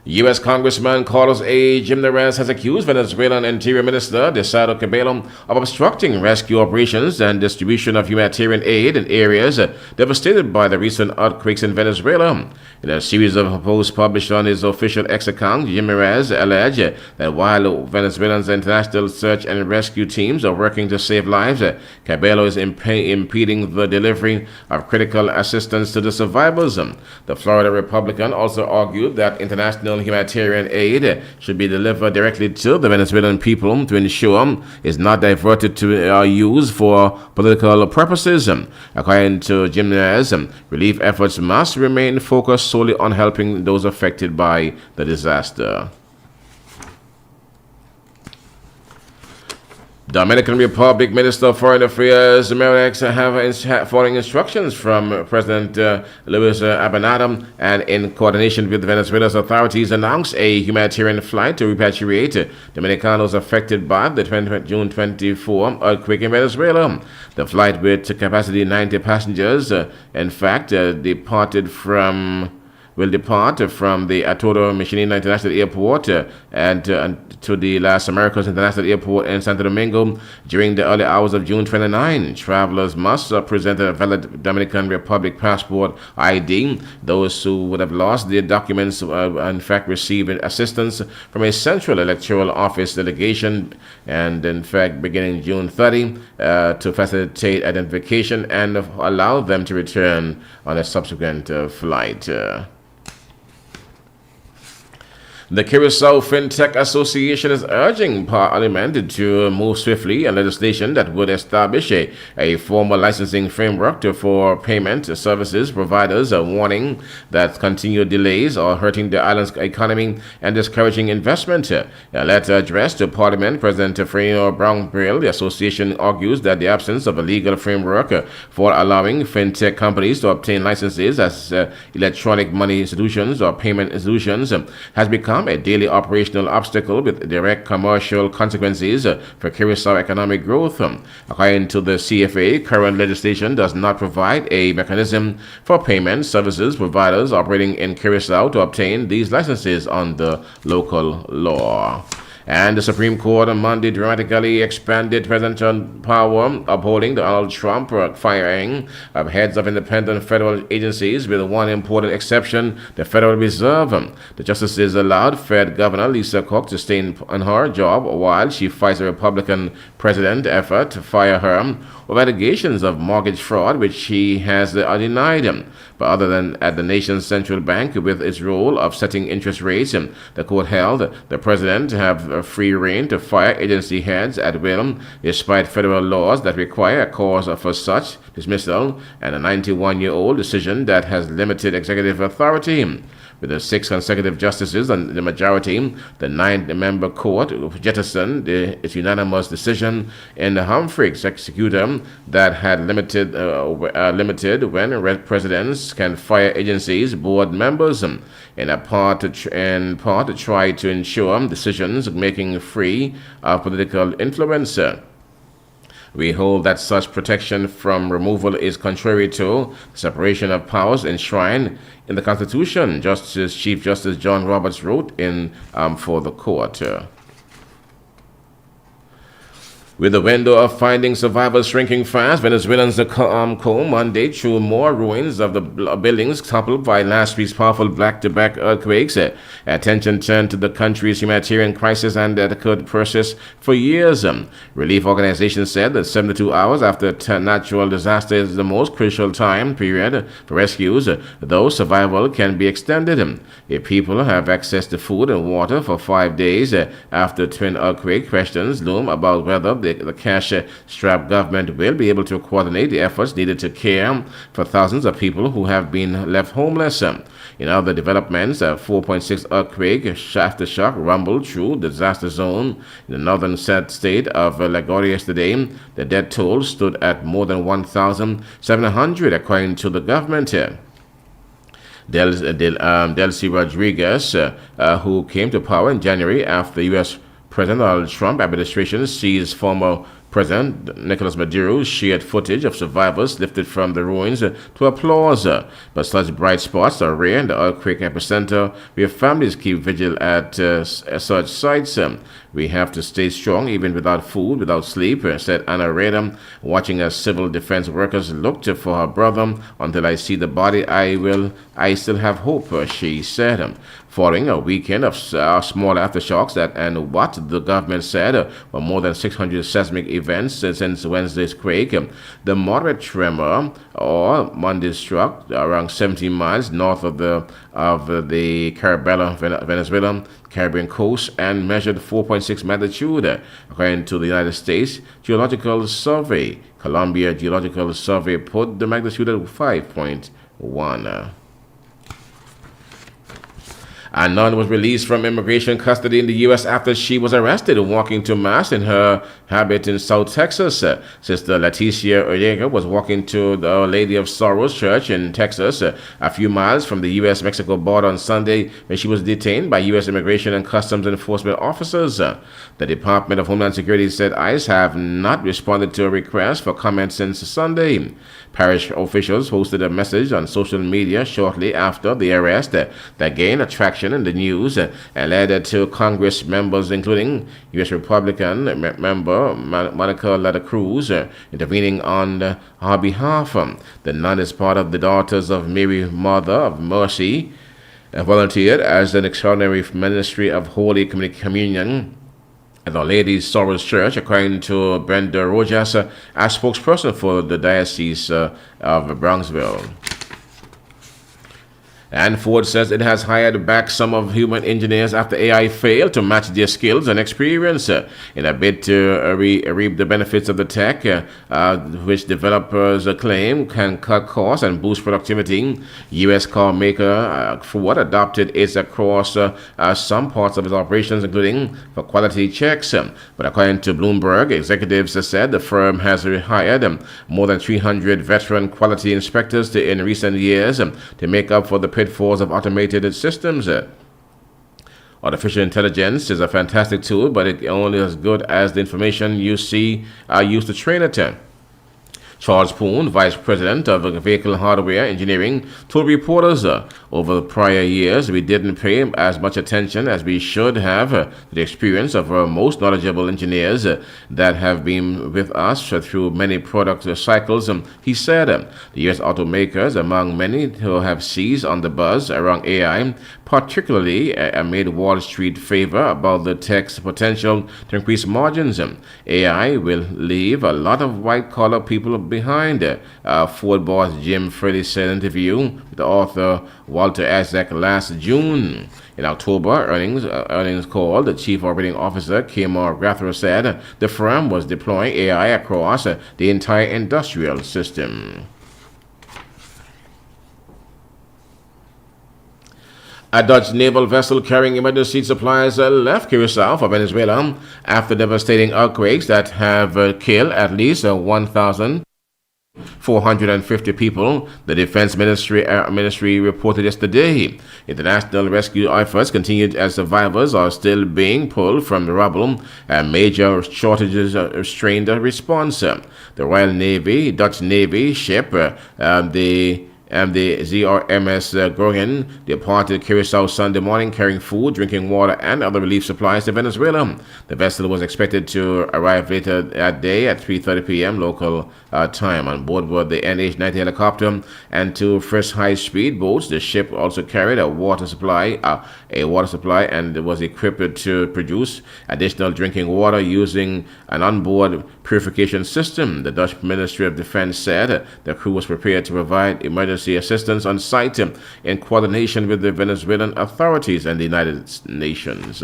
U.S. Congressman Carlos A. Jimenez has accused Venezuelan Interior Minister Desato Cabello of obstructing rescue operations and distribution of humanitarian aid in areas devastated by the recent earthquakes in Venezuela. In a series of posts published on his official X account, Jimenez alleged that while Venezuela's international search and rescue teams are working to save lives, Cabello is impeding the delivery of critical assistance to the survivors. The Florida Republican also argued that international humanitarian aid should be delivered directly to the Venezuelan people to ensure it's not diverted to use for political purposes. According to Jimenez, relief efforts must remain focused solely on helping those affected by the disaster. Dominican Republic Minister of Foreign Affairs Merex have following instructions from President Luis Abinader and in coordination with Venezuela's authorities announced a humanitarian flight to repatriate Dominicanos affected by the June 24 earthquake in Venezuela. The flight with capacity 90 passengers, will depart from the Arturo Michelina International Airport and to the Las Americas International Airport in Santo Domingo during the early hours of June 29. Travelers must present a valid Dominican Republic passport ID. Those who would have lost their documents in fact received assistance from a Central Electoral Office delegation and in fact beginning June 30 to facilitate identification and allow them to return on a subsequent flight. The Curacao FinTech Association is urging Parliament to move swiftly on legislation that would establish a formal licensing framework for payment services providers, warning that continued delays are hurting the island's economy and discouraging investment. A letter addressed to Parliament, President Freno Brown-Brill, the association argues that the absence of a legal framework for allowing FinTech companies to obtain licenses as electronic money institutions or payment institutions has become a daily operational obstacle with direct commercial consequences for Curacao economic growth. According to the CFA, current legislation does not provide a mechanism for payment services providers operating in Curacao to obtain these licenses under local law. And the Supreme Court on Monday dramatically expanded presidential power, upholding Donald Trump firing of heads of independent federal agencies, with one important exception, the Federal Reserve. The justices allowed Fed Governor Lisa Cook to stay on her job while she fights a Republican president effort to fire her with allegations of mortgage fraud, which she has denied. But other than at the nation's central bank with its role of setting interest rates, the court held the president have free rein to fire agency heads at will, despite federal laws that require a cause for such dismissal and a 91-year-old decision that has limited executive authority. With the 6 consecutive justices on the majority, the 9-member court jettisoned its unanimous decision in the Humphrey executor that had limited when presidents can fire agencies board members, in part to try to ensure decisions making free of political influence. We hold that such protection from removal is contrary to separation of powers enshrined in the Constitution, Chief Justice John Roberts wrote in for the court. With the window of finding survivors shrinking fast, Venezuelans comb Monday through more ruins of the buildings toppled by last week's powerful back-to-back earthquakes. Attention turned to the country's humanitarian crisis and that could persist for years. Relief organizations said that 72 hours after a natural disaster is the most crucial time period for rescues, though survival can be extended. If people have access to food and water for 5 days after twin earthquake, questions loom about whether the cash-strapped government will be able to coordinate the efforts needed to care for thousands of people who have been left homeless. In other developments, a 4.6 earthquake aftershock rumbled through the disaster zone in the northern state of Lagos yesterday. The death toll stood at more than 1,700, according to the government. Delcy Rodriguez, who came to power in January after the U.S. President Donald Trump administration seized former President Nicolas Maduro shared footage of survivors lifted from the ruins to applause, but such bright spots are rare in the earthquake epicenter, where families keep vigil at such sites. We have to stay strong even without food, without sleep, said Anna Redam, watching as civil defense workers looked for her brother. Until I see the body, I still have hope, she said. Following a weekend of small aftershocks and what the government said were more than 600 seismic events since Wednesday's quake, the moderate tremor or Monday struck around 17 miles north of the Carabela, Venezuela, Caribbean coast and measured 4.6 magnitude, according to the United States Geological Survey. Columbia Geological Survey put the magnitude at 5.1. A nun was released from immigration custody in the U.S. after she was arrested walking to Mass in her habit in South Texas. Sister Leticia Ortega was walking to the Our Lady of Sorrows Church in Texas, a few miles from the U.S.-Mexico border on Sunday, when she was detained by U.S. Immigration and Customs Enforcement officers. The Department of Homeland Security said ICE have not responded to a request for comment since Sunday. Parish officials posted a message on social media shortly after the arrest that gained attraction in the news and led to Congress members, including U.S. Republican member Monica Lada Cruz, intervening on her behalf. The nun is part of the Daughters of Mary, Mother of Mercy, volunteered as an extraordinary ministry of Holy Communion at Our Lady's Sorrows Church, according to Brenda Rojas, a spokesperson for the Diocese of Bronxville. And Ford says it has hired back some of human engineers after AI failed to match their skills and experience in a bid to reap the benefits of the tech, which developers claim can cut costs and boost productivity. U.S. car maker Ford adopted it across some parts of its operations, including for quality checks. But according to Bloomberg, executives said the firm has hired more than 300 veteran quality inspectors in recent years to make up for the pitfalls of automated systems. Artificial intelligence is a fantastic tool, but it's only as good as the information you see used to train it. Charles Poon, Vice President of Vehicle Hardware Engineering, told reporters over the prior years we didn't pay as much attention as we should have to the experience of our most knowledgeable engineers that have been with us through many product cycles. He said the U.S. automakers, among many who have seized on the buzz around AI, particularly amid Wall Street favor about the tech's potential to increase margins. AI will leave a lot of white-collar people behind. Ford boss Jim Freddy said in an interview with the author Walter Isaac last June. In October, earnings call, the chief operating officer, Kamar Grathra, said the firm was deploying AI across the entire industrial system. A Dutch naval vessel carrying emergency supplies left Curacao for Venezuela after devastating earthquakes that have killed at least 1,450 people, the Defense Ministry reported yesterday. International rescue efforts continued as survivors are still being pulled from the rubble and major shortages strained the response. The Royal Navy, Dutch Navy ship, the ZRMS Groningen departed Curacao Sunday morning carrying food, drinking water, and other relief supplies to Venezuela. The vessel was expected to arrive later that day at 3:30 p.m. local time. On board were the NH-90 helicopter and two first high-speed boats. The ship also carried a water supply, and was equipped to produce additional drinking water using an onboard purification system. The Dutch Ministry of Defense said the crew was prepared to provide emergency assistance on site in coordination with the Venezuelan authorities and the United Nations.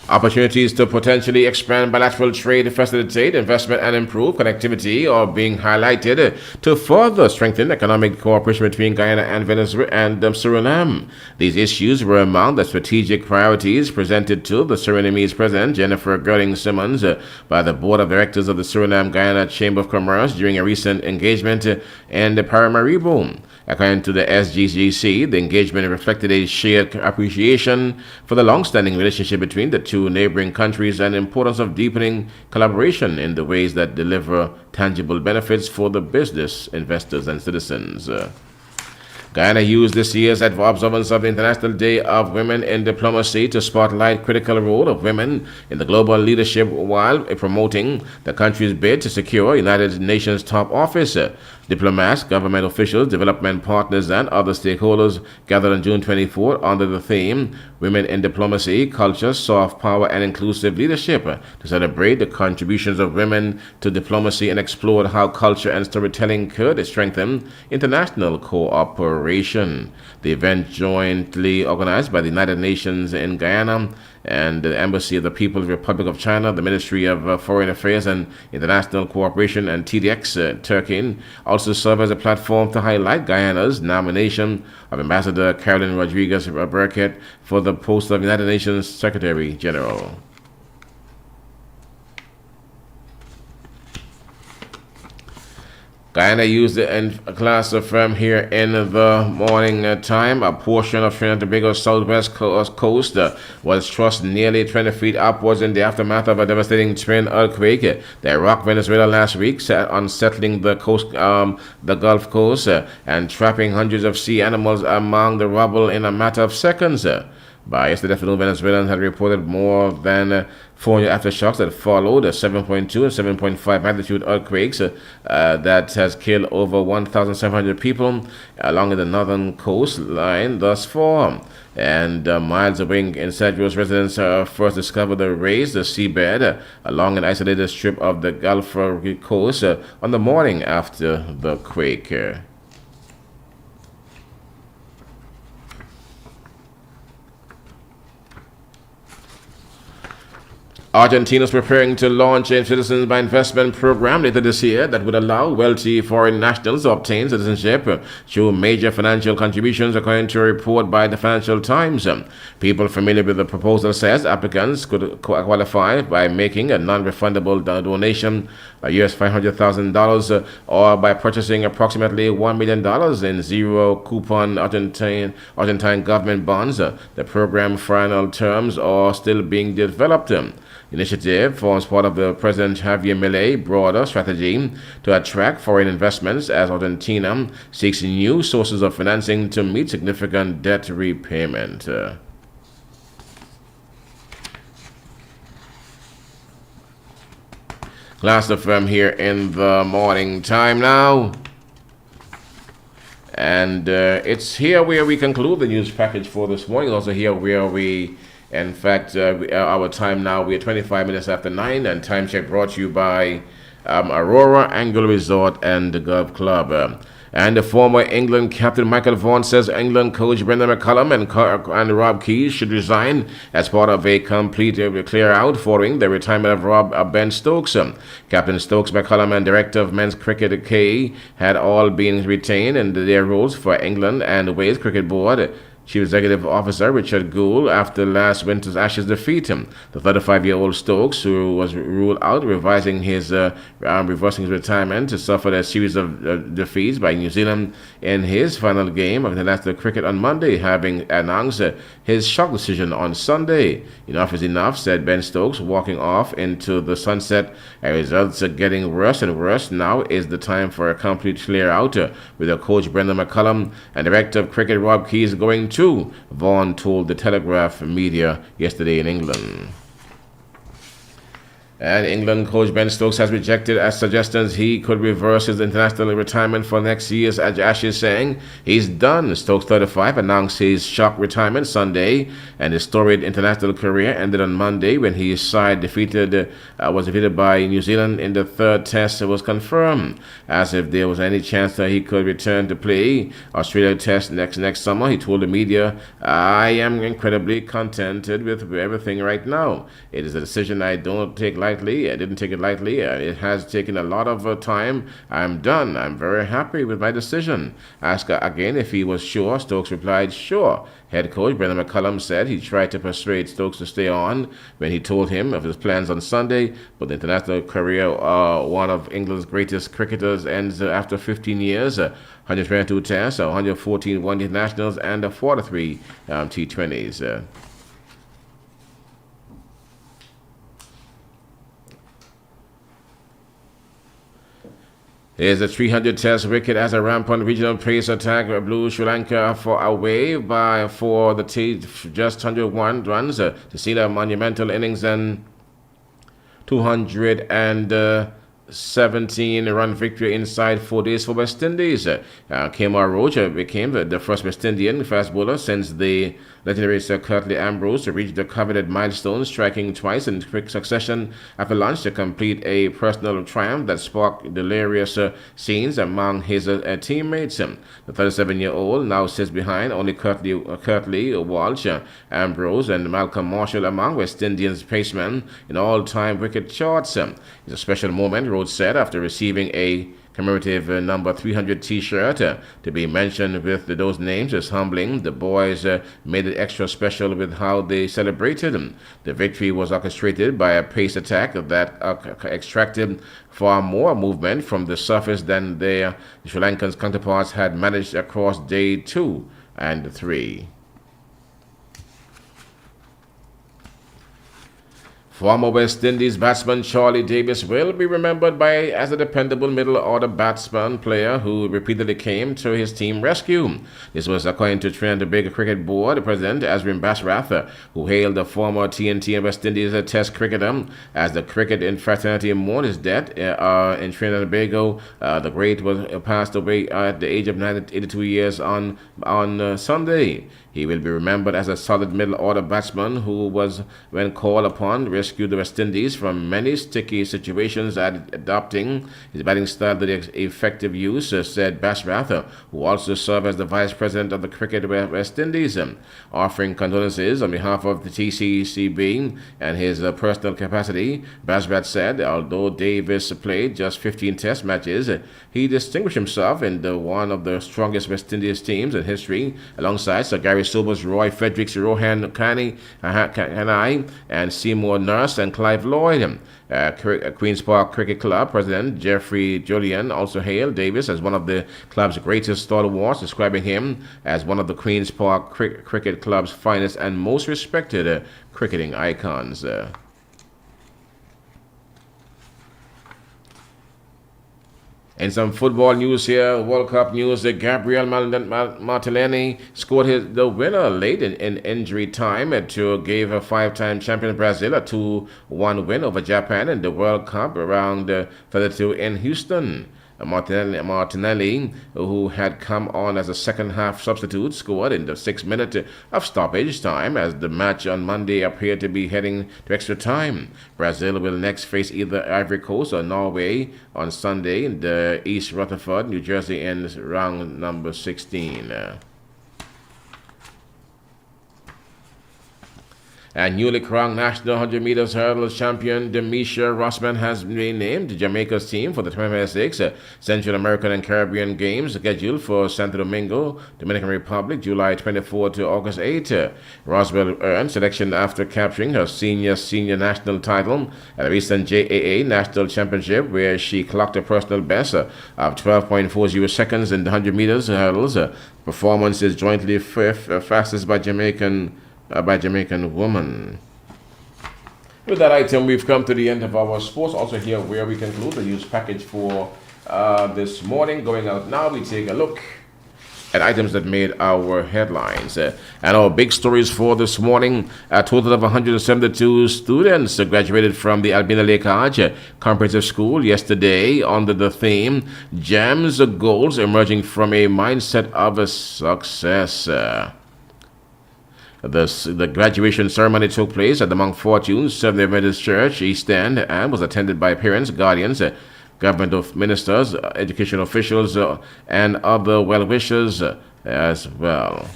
Opportunities to potentially expand bilateral trade, facilitate investment, and improve connectivity are being highlighted to further strengthen economic cooperation between Guyana and Venezuela and Suriname. These issues were among the strategic priorities presented to the Surinamese President Jennifer Gerding Simmons by the Board of Directors of the Suriname-Guyana Chamber of Commerce during a recent engagement in the Paramaribo. According to the SGGC, the engagement reflected a shared appreciation for the long-standing relationship between the two neighboring countries and the importance of deepening collaboration in the ways that deliver tangible benefits for the business, investors, and citizens. Guyana used this year's observance of the International Day of Women in Diplomacy to spotlight critical role of women in the global leadership while promoting the country's bid to secure United Nations top office. Diplomats, government officials, development partners, and other stakeholders gathered on June 24 under the theme Women in Diplomacy, Culture, Soft Power, and Inclusive Leadership to celebrate the contributions of women to diplomacy and explore how culture and storytelling could strengthen international cooperation. The event, jointly organized by the United Nations in Guyana and the Embassy of the People's Republic of China, the Ministry of Foreign Affairs and International Cooperation, and TDX Turkey, also serve as a platform to highlight Guyana's nomination of Ambassador Carolyn Rodriguez Burkett for the post of United Nations Secretary General. Guyana used the Klass firm here in the morning time. A portion of Trinidad and Tobago's southwest coast was thrust nearly 20 feet upwards in the aftermath of a devastating twin earthquake that rocked Venezuela last week, unsettling the Gulf Coast and trapping hundreds of sea animals among the rubble in a matter of seconds. By yesterday afternoon, Venezuelans had reported more than 400 aftershocks that followed 7.2 and 7.5 magnitude earthquakes that has killed over 1,700 people along the northern coastline thus far. And miles away in Cedros, residents first discovered the raised seabed along an isolated strip of the Gulf Coast on the morning after the quake. Argentina is preparing to launch a citizens by investment program later this year that would allow wealthy foreign nationals to obtain citizenship through major financial contributions, according to a report by the Financial Times. People familiar with the proposal says applicants could qualify by making a non-refundable donation, US $500,000, or by purchasing approximately $1 million in zero-coupon Argentine government bonds. The program final terms are still being developed. The initiative forms part of the President Javier Milei broader strategy to attract foreign investments as Argentina seeks new sources of financing to meet significant debt repayment. Klass the firm here in the morning time now. And it's here where we conclude the news package for this morning. It's also here where we, in fact, our time now, we are 25 minutes after 9, and time check brought to you by Aurora, Anguilla Resort, and the Golf Club. And the former England captain Michael Vaughan says England coach Brendan McCullum and Rob Keys should resign as part of a complete clear-out following the retirement of Ben Stokes. Captain Stokes, McCullum, and Director of Men's Cricket Kay had all been retained in their roles for England and Wales Cricket Board. Chief Executive Officer Richard Gould after last winter's Ashes defeat. The 35-year-old Stokes, who was ruled out, reversing his retirement to suffer a series of defeats by New Zealand in his final game of international cricket on Monday, having announced his shock decision on Sunday. Enough is enough, said Ben Stokes, walking off into the sunset. Results are getting worse and worse. Now is the time for a complete clear-out, with the coach Brendan McCullum and Director of Cricket Rob Keys going too, Vaughan told the Telegraph media yesterday in England. And England coach Ben Stokes has rejected as suggestions he could reverse his international retirement for next year's Ashes, saying he's done. Stokes, 35, announced his shock retirement Sunday, and his storied international career ended on Monday when his side was defeated by New Zealand in the third test. It was confirmed. As if there was any chance that he could return to play Australia test next summer, he told the media, "I am incredibly contented with everything right now. It is a decision I don't take lightly. lightly. I didn't take it lightly. It has taken a lot of time. I'm done. I'm very happy with my decision. Asked again if he was sure. Stokes replied, sure. Head coach Brendan McCullum said he tried to persuade Stokes to stay on when he told him of his plans on Sunday, but the international career, one of England's greatest cricketers, ends after 15 years, 122 tests, 114 one-day nationals, and 43 T20s. Here's a 300 test wicket as a rampant regional pace attack blew Sri Lanka away for the just 101 runs to seal a monumental innings and 217-run victory inside 4 days for West Indies. Kemar Roach became the first West Indian fast bowler since the legendary Sir Curtly Ambrose to reach the coveted milestone, striking twice in quick succession after lunch to complete a personal triumph that sparked delirious scenes among his teammates. The 37-year-old now sits behind only Curtly, Walsh, Ambrose, and Malcolm Marshall among West Indians pacemen in all-time wicket charts. It's a special moment, Rhodes said, after receiving a commemorative number 300 t-shirt. To be mentioned with those names is humbling. The boys made it extra special with how they celebrated. The victory was orchestrated by a pace attack that extracted far more movement from the surface than their Sri Lankan counterparts had managed across day 2 and 3. Former West Indies batsman Charlie Davis will be remembered as a dependable middle-order batsman player who repeatedly came to his team rescue. This was according to Trinidad and Tobago Cricket Board President Azrin Basrath, who hailed the former TNT and West Indies Test cricketer as the cricket fraternity mourned his death in Trinidad and Tobago. The great passed away at the age of 82 years on Sunday. He will be remembered as a solid middle-order batsman who was, when called upon, rescued the West Indies from many sticky situations at adopting his batting style to effective use, said Basrath, who also served as the Vice President of the Cricket West Indies. Offering condolences on behalf of the TCCB and his personal capacity, Basrath said, although Davis played just 15 Test matches, he distinguished himself in one of the strongest West Indies teams in history, alongside Sir Gary Sobers, Roy Fredericks, Rohan Kanai, and Seymour Nurse and Clive Lloyd. Queen's Park Cricket Club President Jeffrey Julian also hailed Davis as one of the club's greatest stalwarts, describing him as one of the Queen's Park Cricket Club's finest and most respected cricketing icons. In some football news here, World Cup news, Gabriel Martinelli scored the winner late in injury time to give a 5-time champion Brazil a 2-1 win over Japan in the World Cup around 32 in Houston. Martinelli, who had come on as a second-half substitute, scored in the 6th minute of stoppage time as the match on Monday appeared to be heading to extra time. Brazil will next face either Ivory Coast or Norway on Sunday in the East Rutherford, New Jersey, in round number 16. And newly crowned national 100 meters hurdle champion Demisha Rossman has been named Jamaica's team for the 2026 Central American and Caribbean Games scheduled for Santo Domingo, Dominican Republic, July 24 to August 8. Roswell earned selection after capturing her senior national title at the recent JAA National Championship, where she clocked a personal best of 12.40 seconds in the 100 meters hurdles. Performance is jointly fastest by Jamaican woman. With that item, we've come to the end of our sports. Also here where we conclude the news package for this morning. Going out now, we take a look at items that made our headlines. And our big stories for this morning, a total of 172 students graduated from the Albina Lake Arch Comprehensive School yesterday under the theme, Gems, Goals Emerging from a Mindset of Success. The graduation ceremony took place at the Mount Fortune Seventh-day Adventist Church, East End, and was attended by parents, guardians, government ministers, education officials, and other well-wishers as well.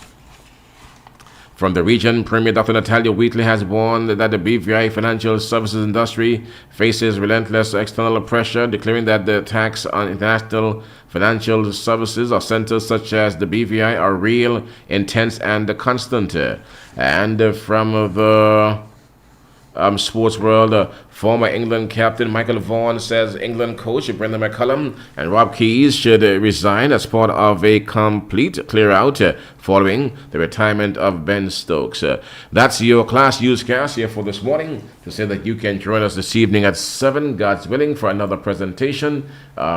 From the region, Premier Dr. Natalia Wheatley has warned that the BVI financial services industry faces relentless external pressure, declaring that the attacks on international financial services or centers such as the BVI are real, intense, and constant. And from the sports world, former England captain Michael Vaughan says England coach Brendan McCullum and Rob Keys should resign as part of a complete clear-out following the retirement of Ben Stokes. That's your Klass newscast here for this morning. To say that you can join us this evening at 7, God's willing, for another presentation.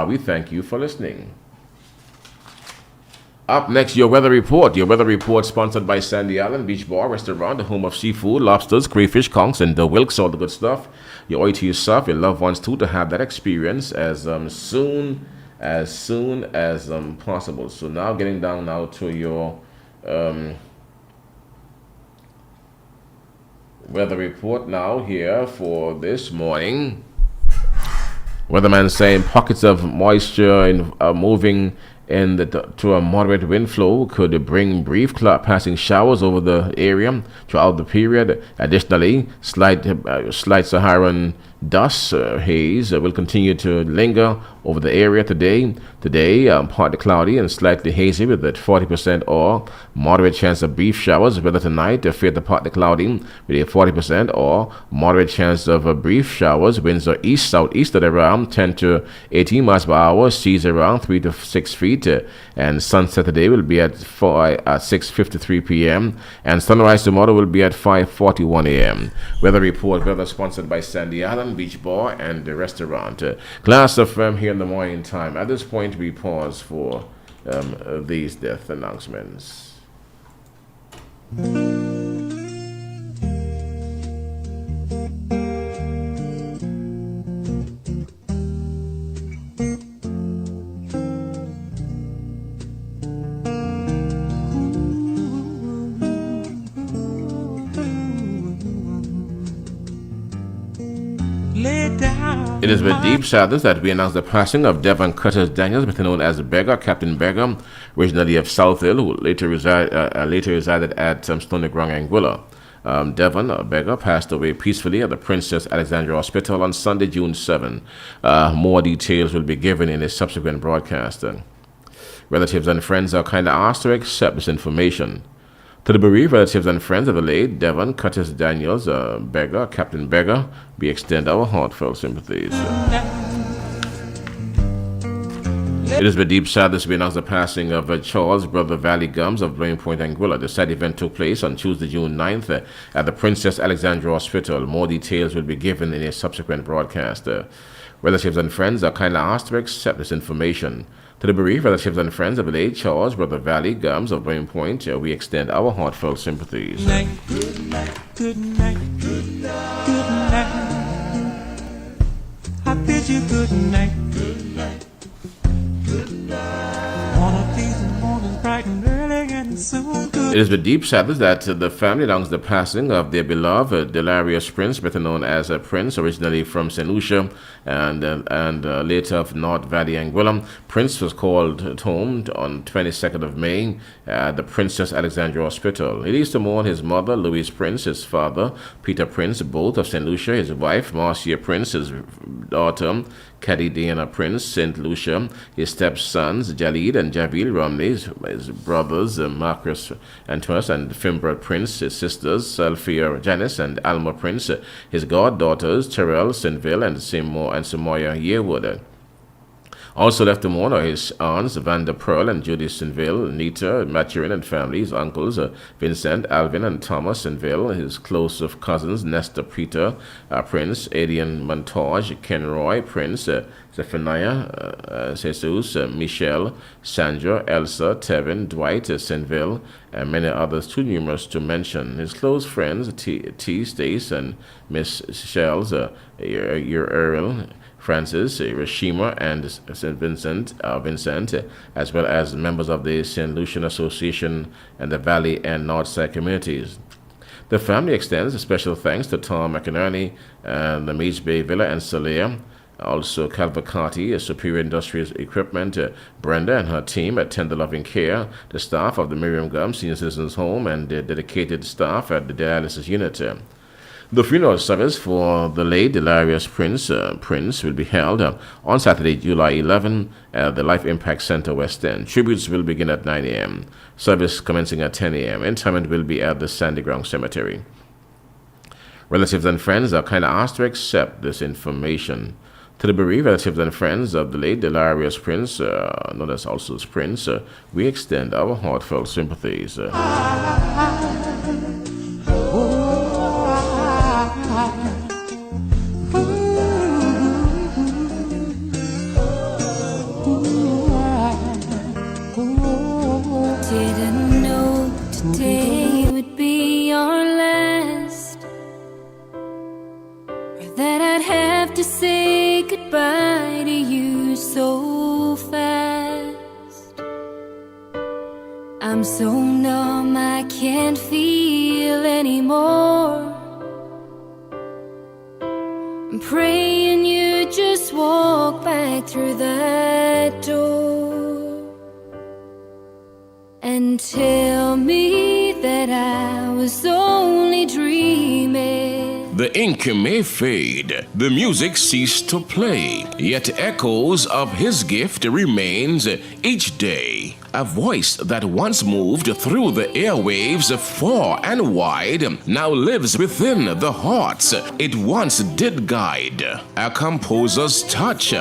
We thank you for listening. Up next, your weather report. Your weather report sponsored by Sandy Island Beach Bar Restaurant, the home of seafood, lobsters, crayfish, conchs, and the wilks, all the good stuff. You owe it to yourself, your loved ones too, to have that experience as soon as possible. So now getting down now to your weather report now here for this morning. Weatherman saying pockets of moisture moving to a moderate wind flow could bring brief passing showers over the area throughout the period. Additionally, slight Saharan dust haze will continue to linger over the area today. Partly cloudy and slightly hazy with a 40% or moderate chance of brief showers. Weather tonight, fair to partly cloudy with a 40% or moderate chance of brief showers. Winds are east-southeast at around 10 to 18 miles per hour. Seas around 3 to 6 feet. And sunset today will be at 6:53 p.m. And sunrise tomorrow will be at 5:41 a.m. Weather report, weather sponsored by Sandy Island Beach Bar and the restaurant. Klass FM here in the morning time. At this point, we pause for these death announcements. It is with deep sadness that we announce the passing of Devon Curtis Daniels, better known as Beggar, Captain Beggar, originally of Southhill, who later resided at Stony Ground, Anguilla. Devon Beggar passed away peacefully at the Princess Alexandra Hospital on Sunday, June 7. More details will be given in a subsequent broadcast. Relatives and friends are kindly asked to accept this information. To the bereaved relatives and friends of the late Devon Curtis Daniels, Beggar, Captain Beggar, we extend our heartfelt sympathies. It is with deep sadness we announce the passing of Charles Brother Valley Gums of Blowing Point, Anguilla. The sad event took place on Tuesday, June 9th at the Princess Alexandra Hospital. More details will be given in a subsequent broadcast. Relatives and friends are kindly asked to accept this information. To the bereaved relatives and friends of the late Charles Brother Valley Gums of Blowing Point, we extend our heartfelt sympathies. Good night, good night, good night, good night, good night. I bid you good night, good night, good night. One of these mornings bright and early and soon good. It is with deep sadness that the family announced the passing of their beloved Delarious Prince, better known as Prince, originally from St. Lucia and later of North Valley, Anguilla. Prince was called home on 22nd of May at the Princess Alexandra Hospital. It is to mourn his mother, Louise Prince, his father, Peter Prince, both of St. Lucia, his wife, Marcia Prince, his daughter, Caddy Diana Prince, St. Lucia, his stepsons, Jalid and Javil Romney, his brothers, Marcus Antoinus and Fimbra Prince, his sisters, Sophia Janice and Alma Prince, his goddaughters, Terrell Sinville and Samoya Yearwood. Also left to mourn are his aunts, Vanda Pearl and Judy Sinville, Nita, Maturin and family, his uncles, Vincent, Alvin and Thomas Sinville, his close of cousins, Nestor Peter Prince, Adian Montage, Ken Roy Prince, Zephaniah, Jesus, Michelle, Sandra, Elsa, Tevin, Dwight, Sinville, and many others too numerous to mention. His close friends, T. Stace and Miss Shells, your Earl, Francis, Rashima, and St. Vincent, as well as members of the St. Lucian Association and the Valley and Northside communities. The family extends a special thanks to Tom McInerney and the Meads Bay Villa and Soleil, Also, Calvacati, Superior Industries Equipment, Brenda and her team at Tender Loving Care, the staff of the Miriam Gum Senior Citizens Home, and the dedicated staff at the dialysis unit. The funeral service for the late Delirious Prince will be held on Saturday, July 11 at the Life Impact Center, West End. Tributes will begin at 9 a.m. Service commencing at 10 a.m. Interment will be at the Sandy Ground Cemetery. Relatives and friends are kind of asked to accept this information. To the bereaved relatives and friends of the late Delirious Prince, known as also as Prince, we extend our heartfelt sympathies. Didn't know today would be our last, or that I'd have to say goodbye to you so fast. I'm so numb I can't feel anymore. I'm praying you just walk back through that door and tell me that I was only dreaming. The ink may fade, the music cease to play, yet echoes of his gift remains each day. A voice that once moved through the airwaves far and wide now lives within the hearts it once did guide. A composer's touch,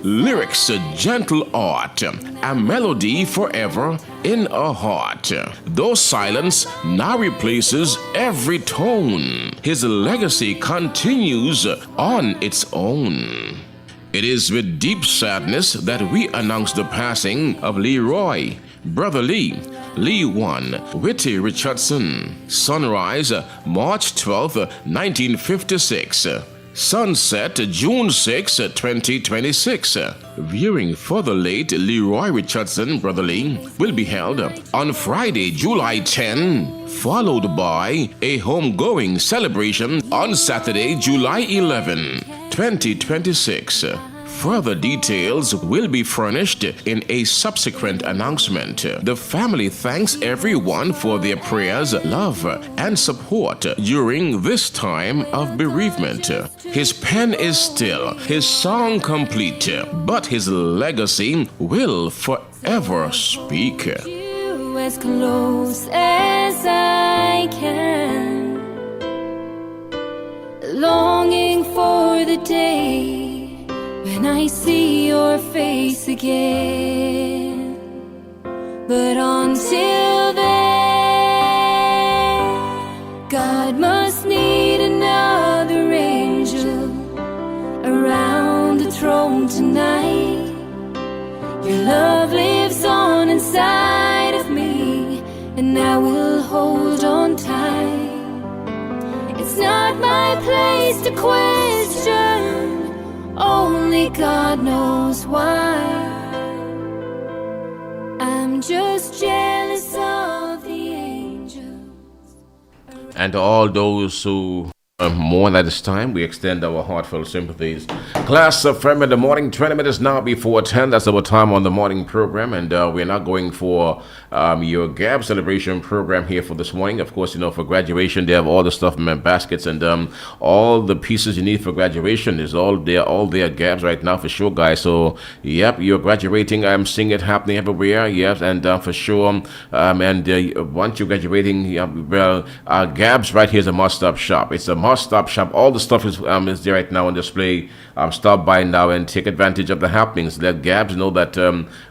lyrics, gentle art, a melody forever in a heart. Though silence now replaces every tone, his legacy continues on its own. It is with deep sadness that we announce the passing of Leroy, Brother Lee, Lee 1, Whitty Richardson. Sunrise, March 12, 1956. Sunset, June 6, 2026. Viewing for the late Leroy Richardson, Brother Lee, will be held on Friday, July 10, followed by a homegoing celebration on Saturday, July 11, 2026. Further details will be furnished in a subsequent announcement. The family thanks everyone for their prayers, love, and support during this time of bereavement. His pen is still, his song complete, but his legacy will forever speak. You as close as I can, longing for the day when I see your face again. But until then, God must need another angel around the throne tonight. Your love lives on inside of me, and I will hold on tight. It's not my place to question, only God knows why. I'm just jealous of the angels. And to all those who mourn at this time, we extend our heartfelt sympathies. Class of Femme in the morning, 20 minutes now before 10. That's our time on the morning program. And we're now going for your GAB celebration program here for this morning. Of course, you know, for graduation, they have all the stuff in my baskets, and all the pieces you need for graduation is all there GABs right now for sure, guys. So, yep, you're graduating. I'm seeing it happening everywhere. Yes, and for sure. Once you're graduating, GABs right here is a must-stop shop. It's a must-stop shop. All the stuff is there right now on display. Stop by now and take advantage of the happenings. Let GABs know that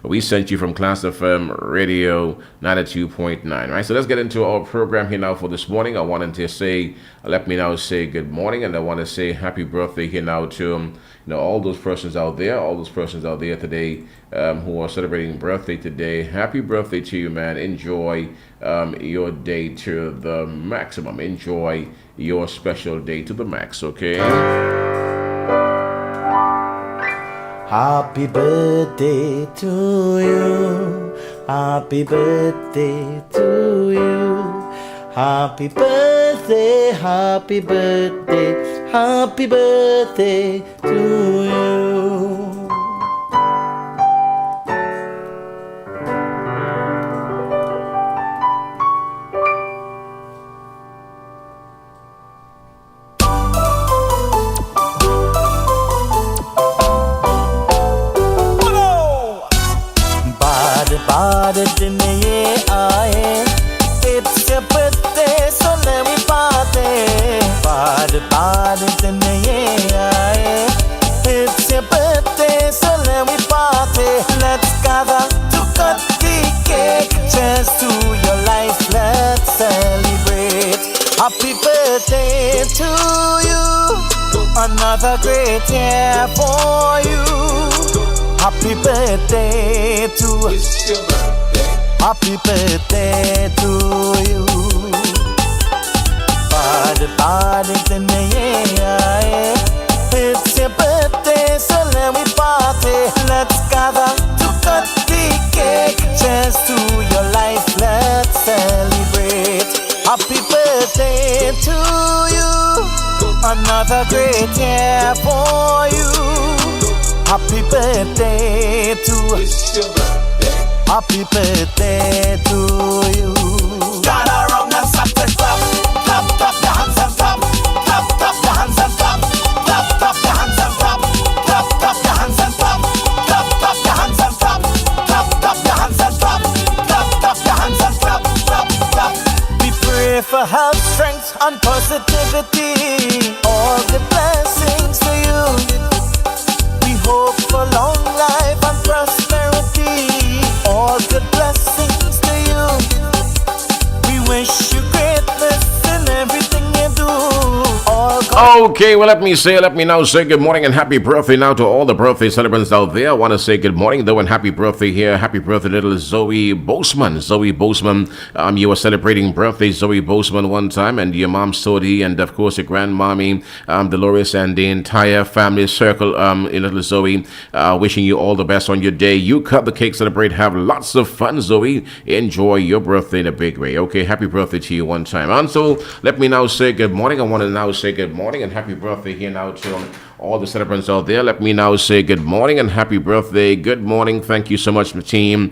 we sent you from Class FM Radio 92.9. Right. So let's get into our program here now for this morning. I wanted to say, let me now say good morning, and I want to say happy birthday here now to all those persons out there, today who are celebrating birthday today. Happy birthday to you, man. Enjoy your day to the maximum. Enjoy your special day to the max, okay? Happy birthday to you. Happy birthday to you. Happy birthday, happy birthday, happy birthday to you. baddest in the year. It's your birthday, so let me party. Baddest in the year. It's your birthday, so let me party. Let's gather to cut the cake. Cheers to your life, let's celebrate. Happy birthday to you. Another great year for you. Happy birthday to you. Happy birthday to you. Baddest in the year. It's your birthday, so let me party. Let's gather to cut the cake. Cheers to your life, let's celebrate. Happy birthday to you. Another great year for you. Happy birthday to you. Happy birthday to you. Gather around and start to clap. Clap, clap your hands and clap. Clap, clap your hands and clap. Clap, clap your hands and clap. Clap, clap your hands and clap. Clap, clap your hands and clap. Clap, clap your hands and clap. Clap, clap your hands and clap. Clap, clap. We pray for health, strength, and positivity. All the blessings to you. We hope for long life and prosperity. All good blessings to you. We wish you greatness in everything you do. Okay, well, let me now say good morning and happy birthday now to all the birthday celebrants out there. I want to say good morning, though, and happy birthday here. Happy birthday, little Zoe Boseman. Zoe Boseman, you were celebrating birthday, Zoe Boseman, one time, and your mom, Sodi, and of course, your grandmommy, Dolores, and the entire family circle, little Zoe, wishing you all the best on your day. You cut the cake, celebrate, have lots of fun, Zoe. Enjoy your birthday in a big way. Okay, happy birthday to you one time. And so, let me now say good morning. I want to now say good morning and happy birthday here now to all the celebrants out there. Let me now say good morning and happy birthday. Good morning. Thank you so much, my team,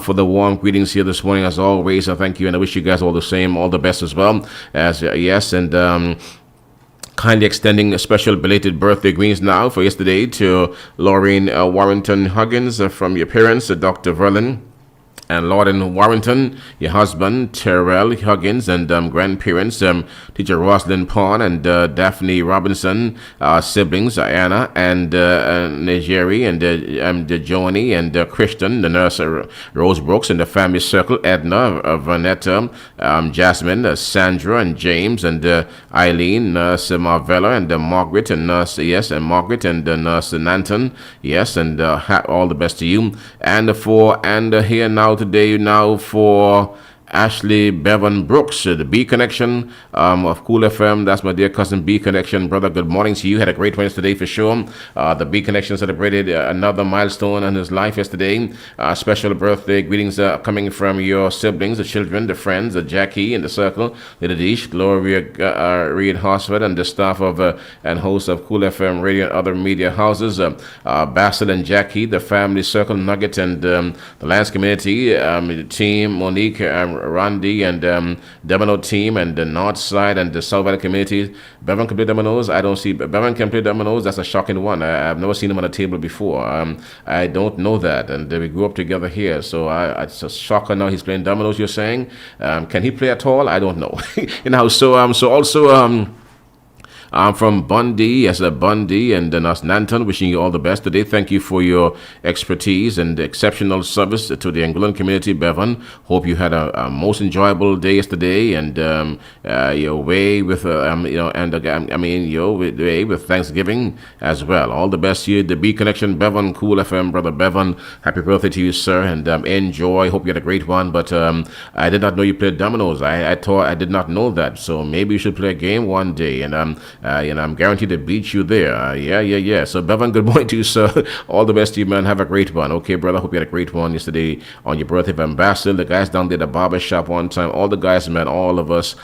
for the warm greetings here this morning. As always, I thank you, and I wish you guys all the same, all the best as well. As yes, and kindly extending a special belated birthday greetings now for yesterday to Laureen Warrington Huggins from your parents, Dr. Verlin and Lorden Warrington, your husband, Terrell Huggins, and grandparents, teacher Roslyn Pond and Daphne Robinson, siblings, Anna and Nigeri, and Joni, and Christian, the nurse, Rose Brooks, and the family circle, Edna, Vanetta, Jasmine, Sandra, and James, and Eileen, nurse Marvella, and Margaret, and nurse, yes, and Margaret, and nurse Nanton, yes, and all the best to you. And here now today now for Ashley Bevan Brooks, the B Connection of Cool FM. That's my dear cousin B Connection. Brother, good morning to you. Had a great one yesterday for sure. The B Connection celebrated another milestone in his life yesterday. Special birthday greetings coming from your siblings, the children, the friends, Jackie in the circle, Little Dish, Gloria Reed Horsford, and the staff of and hosts of Cool FM Radio and other media houses. Basil and Jackie, the family circle, Nugget, and the Lance community, the team, Monique, Randy, and Domino team, and the North Side and the South Valley community. Bevan can play dominoes. I don't see Bevan can play dominoes. That's a shocking one. I've never seen him on a table before. I don't know that, and we grew up together here, so it's a shocker now he's playing dominoes. You're saying, can he play at all? I don't know. So also. From Bundy, yes, Bundy, and us Nanton, wishing you all the best today. Thank you for your expertise and exceptional service to the Anguillan community, Bevan. Hope you had a most enjoyable day yesterday, and your way with, your way with Thanksgiving as well. All the best to you, the B Connection, Bevan, Cool FM, Brother Bevan. Happy birthday to you, sir, and enjoy. Hope you had a great one, but I did not know you played dominoes. I did not know that, so maybe you should play a game one day, and I'm guaranteed to beat you there. Yeah. So, Bevan, good morning to you, sir. All the best to you, man. Have a great one. Okay, brother. Hope you had a great one yesterday on your birthday. Ambassador, the guys down there at the barber shop one time. All the guys, man. All of us,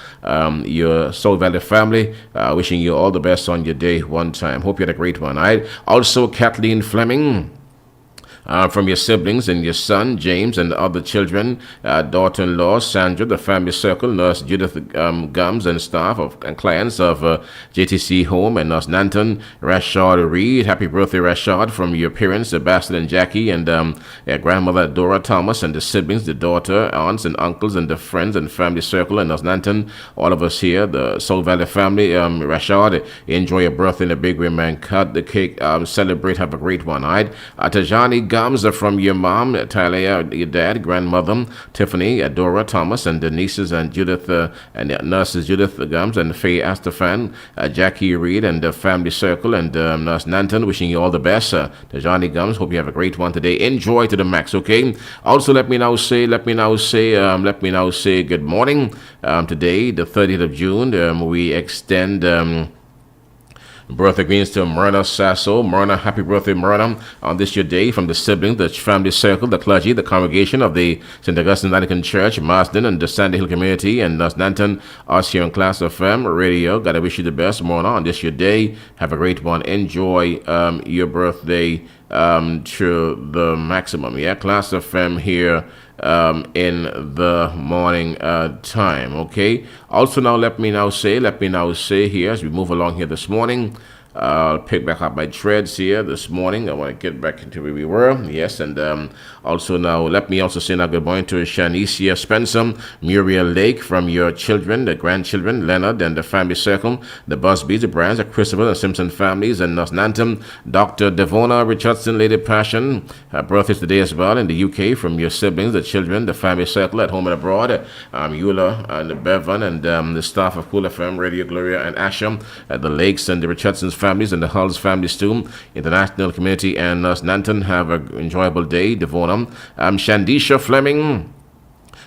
your Soul Valley family, wishing you all the best on your day one time. Hope you had a great one. Also, Kathleen Fleming. From your siblings and your son, James, and the other children, daughter-in-law, Sandra, the family circle, Nurse Judith Gums, and staff and clients of JTC Home, and Nurse Nanton, Rashad Reed. Happy birthday, Rashad, from your parents, Sebastian and Jackie, and your grandmother, Dora Thomas, and the siblings, the daughter, aunts, and uncles, and the friends and family circle, and Nurse Nanton, all of us here, the Soul Valley family. Rashad, enjoy your birthday in a big way, man. Cut the cake, celebrate, have a great one, all right? Tajani Gums from your mom, Tyler, your dad, grandmother, Tiffany, Dora Thomas, and the nieces and Judith, and the nurses Judith Gums and Faye Astafan, Jackie Reed, and the family circle, and Nurse Nanton, wishing you all the best. Tajani Gums, hope you have a great one today. Enjoy to the max, okay? Also, let me now say good morning. Today, the 30th of June, we extend birthday greetings to Myrna Sasso. Myrna, happy birthday, Myrna. On this your day, from the siblings, the family circle, the clergy, the congregation of the St. Augustine Anglican Church, Marsden, and the Sandy Hill community, and Nurse Nanton, us here on Klass FM Radio. Gotta wish you the best, Myrna. On this your day, have a great one. Enjoy your birthday to the maximum. Yeah, Klass FM here in the morning time, okay? Also now, let me now say here, as we move along here this morning, I'll pick back up my threads here this morning. I want to get back into where we were. Yes, and also now, let me also say now good morning to Shanicia Spencer, Muriel Lake, from your children, the grandchildren, Leonard, and the family circle, the Busbys, the Brands, the Christopher, and Simpson families, and Nurse Nanton, Dr. Devona Richardson, Lady Passion. Her birthday today as well in the UK, from your siblings, the children, the family circle at home and abroad, Eula and Bevan, and the staff of Cool FM, Radio Gloria, and Asher, the Lakes, and the Richardson's families, and the Hulls families too, international community, and Nurse Nanton. Have an enjoyable day, Devona. Shandisha Fleming,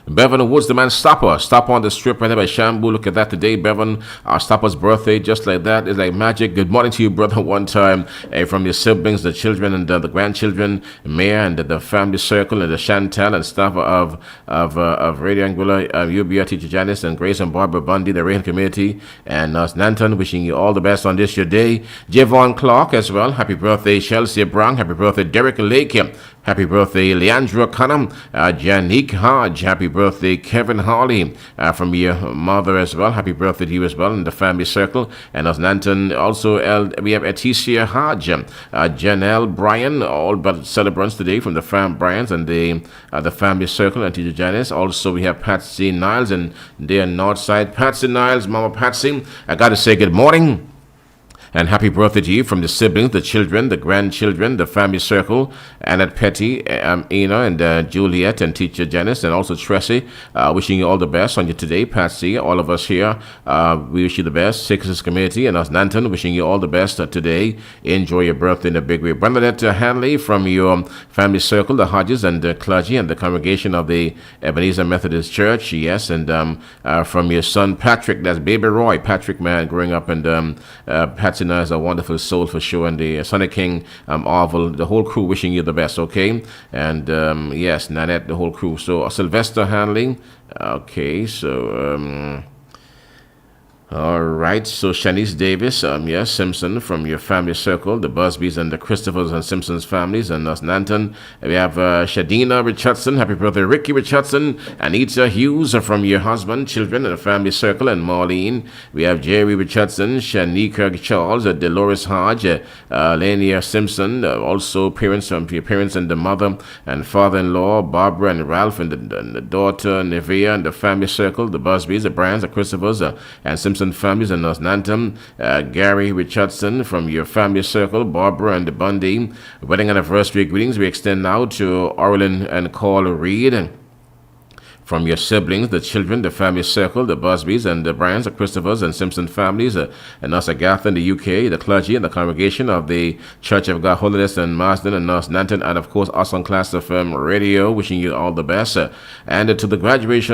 Bevan Woods, the man Stopper. Stop on the strip right there by Shambu. Look at that today, Bevan. Our Stopper's birthday, just like that. It's like magic. Good morning to you, brother, one time. From your siblings, the children, and the grandchildren, Mayor, and the family circle, and the Chantal, and staff of Radio Anguilla, UBR, Teacher Janice, and Grace, and Barbara Bundy, the Rain community, and Nurse Nanton, wishing you all the best on this your day. Javon Clark as well. Happy birthday, Chelsea Brown. Happy birthday, Derek Lake. Happy birthday, Leandra Cunham. Janique Hodge. Happy birthday, Kevin Harley, from your mother as well. Happy birthday to you as well in the family circle. And as Nanton, also we have Eticia Hodge, Janelle Bryan, all but celebrants today from the Bryans and the family circle, and Teacher Janice. Also, we have Patsy Niles and their Northside. Patsy Niles, Mama Patsy, I got to say good morning. And happy birthday to you from the siblings, the children, the grandchildren, the family circle, Annette Petty, Ina, and Juliet, and Teacher Janice, and also Tracy. Wishing you all the best on you today, Patsy. All of us here, we wish you the best. Sixers community, and us, Nanton, wishing you all the best today. Enjoy your birthday in a big way. Bernadette Hanley from your family circle, the Hodges, and the clergy, and the congregation of the Ebenezer Methodist Church. Yes, and from your son Patrick, that's Baby Roy. Patrick, man, growing up, and Patsy is a wonderful soul for sure, and the Sonny King, Arvel, the whole crew wishing you the best, okay? And yes, Nanette, the whole crew. So Sylvester Hanley, okay, so all right, so Shanice Davis, yes, Simpson from your family circle, the Busbys and the Christophers and Simpsons families, and us Nanton. We have Shadina Richardson, happy birthday, Ricky Richardson, Anita Hughes from your husband, children, and the family circle, and Marlene. We have Jerry Richardson, Shanika Charles, Dolores Hodge, Lania Simpson, also parents from your parents and the mother and father-in-law, Barbara and Ralph, and the daughter, Nevea, and the family circle, the Busbys, the Brands, the Christophers, and Simpson families, and Nurse Nanton, Gary Richardson from your family circle, Barbara and the Bundy. Wedding anniversary greetings we extend now to Orlin and Carl Reed. From your siblings, the children, the family circle, the Busbys and the Bryans, the Christophers and Simpson families, and Nurse Agatha in the UK, the clergy and the congregation of the Church of God Holiness and Marsden, and Nurse Nanton, and of course us on Klass FM Radio, wishing you all the best. And to the graduates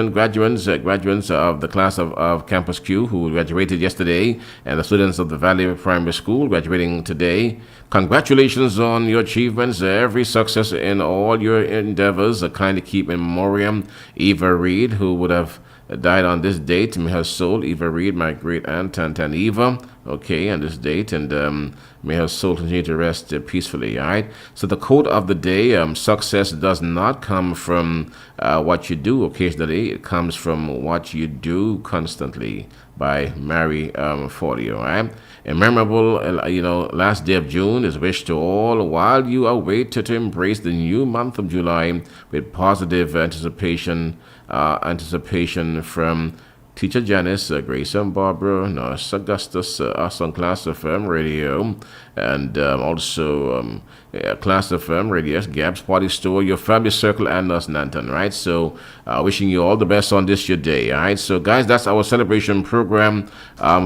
of the class of Campus Q who graduated yesterday, and the students of the Valley Primary School graduating today, congratulations on your achievements, every success in all your endeavors. Kindly keep in memoriam Eva Reed, who would have died on this date. May her soul, Eva Reed, my great aunt, Aunt Eva, okay, on this date, and may her soul continue to rest peacefully, all right? So the quote of the day, success does not come from what you do occasionally. It comes from what you do constantly, by Mary Forleo, all right? A memorable, last day of June is wished to all while you await to embrace the new month of July with positive anticipation from Teacher Janice, Grace and Barbara, Nurse Augustus, us on Class FM Radio, and also Class FM Radio, Gab's Party Store, your family circle, and Nurse Nanton, right? So, wishing you all the best on this your day, all right? So, guys, that's our celebration program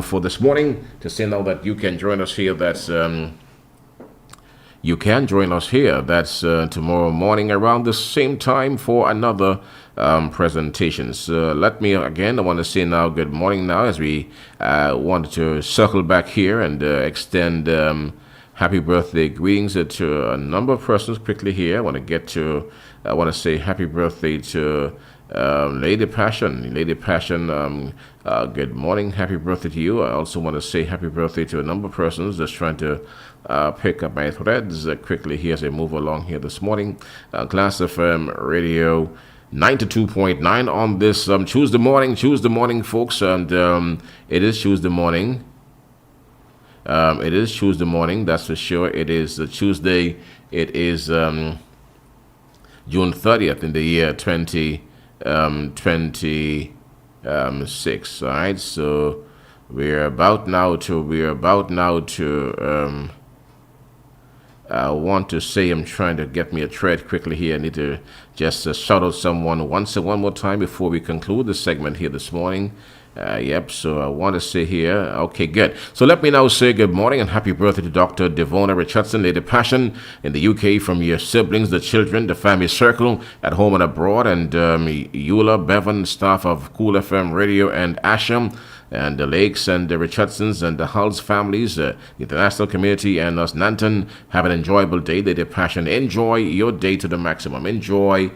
for this morning. To say now that you can join us here, that's you can join us here. That's tomorrow morning around the same time for another presentation. So let me again, I want to say now good morning now as we wanted to circle back here and extend happy birthday greetings to a number of persons quickly here. I want to say happy birthday to Lady Passion. Lady Passion, good morning. Happy birthday to you. I also want to say happy birthday to a number of persons just trying to pick up my threads quickly here as I move along here this morning. Class FM Radio 92.9 on this Tuesday morning, folks, and it is Tuesday morning. It is Tuesday morning, that's for sure. It is Tuesday. It is June 30th in the year 2026. All right, so we're about now to. I want to say, I'm trying to get me a thread quickly here. I need to just shout out someone one more time before we conclude the segment here this morning. Yep, so I want to say here, okay, good. So let me now say good morning and happy birthday to Dr. Devona Richardson, Lady Passion, in the UK, from your siblings, the children, the family circle, at home and abroad, and Eula, Bevan, staff of Cool FM Radio, and Asham, and the Lakes, and the Richardsons, and the Hulls families, the international community, and us Nanton. Have an enjoyable day, Lady Passion. Enjoy your day to the maximum. Enjoy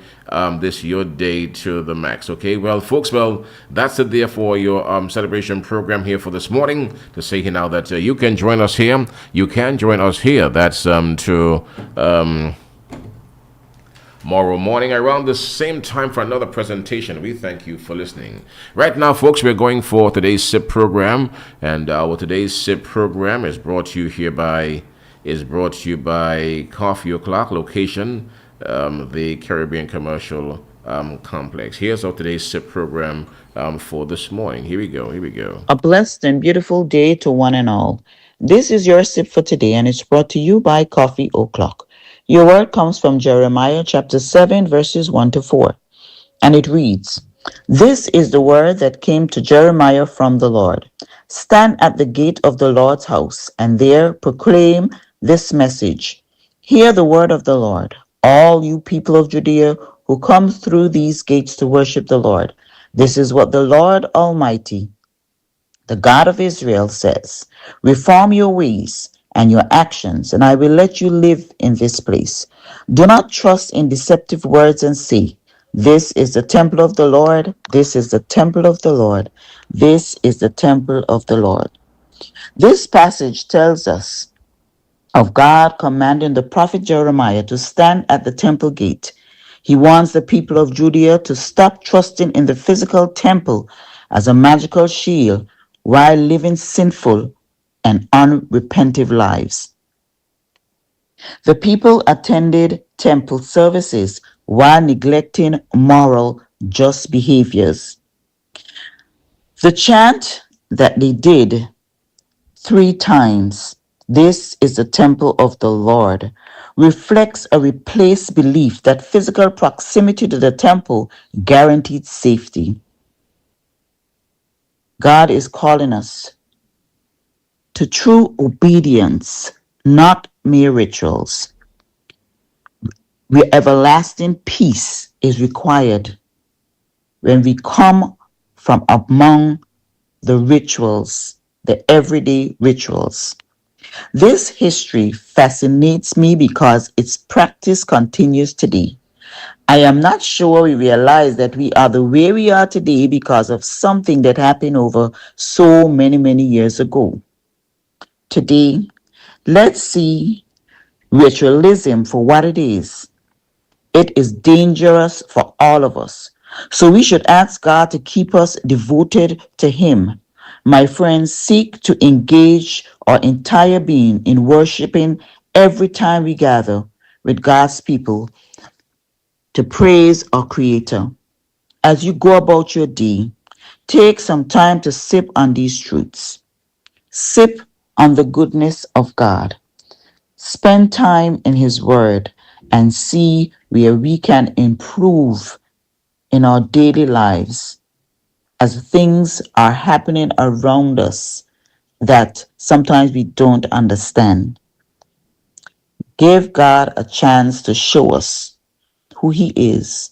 this your day to the max. Okay, well, folks, that's it there for your celebration program here for this morning. To say here now that you can join us here. You can join us here. That's tomorrow morning around the same time for another presentation. We thank you for listening. Right now, folks, we're going for today's SIP program, and our today's SIP program is brought to you by Coffee O'Clock location, the Caribbean Commercial Complex. Here's our today's SIP program for this morning. Here we go. A blessed and beautiful day to one and all. This is your SIP for today, and it's brought to you by Coffee O'Clock. Your word comes from Jeremiah chapter 7, verses 1 to 4. And it reads, "This is the word that came to Jeremiah from the Lord. Stand at the gate of the Lord's house, and there proclaim this message. Hear the word of the Lord, all you people of Judea who come through these gates to worship the Lord. This is what the Lord Almighty, the God of Israel, says. Reform your ways and your actions, and I will let you live in this place. Do not trust in deceptive words and say, 'This is the temple of the Lord. This is the temple of the Lord. This is the temple of the Lord.'" This passage tells us of God commanding the prophet Jeremiah to stand at the temple gate. He wants the people of Judea to stop trusting in the physical temple as a magical shield while living sinful and unrepentive lives. The people attended temple services while neglecting moral, just behaviors. The chant that they did 3 times, "This is the temple of the Lord," reflects a replaced belief that physical proximity to the temple guaranteed safety. God is calling us to true obedience, not mere rituals, where everlasting peace is required when we come from among the rituals, the everyday rituals. This history fascinates me because its practice continues today. I am not sure we realize that we are the way we are today because of something that happened over so many, many years ago. Today, let's see ritualism for what it is. It is dangerous for all of us. So we should ask God to keep us devoted to Him. My friends, seek to engage our entire being in worshiping every time we gather with God's people to praise our Creator. As you go about your day, take some time to sip on these truths. Sip on the goodness of God. Spend time in His Word and see where we can improve in our daily lives as things are happening around us that sometimes we don't understand. Give God a chance to show us who He is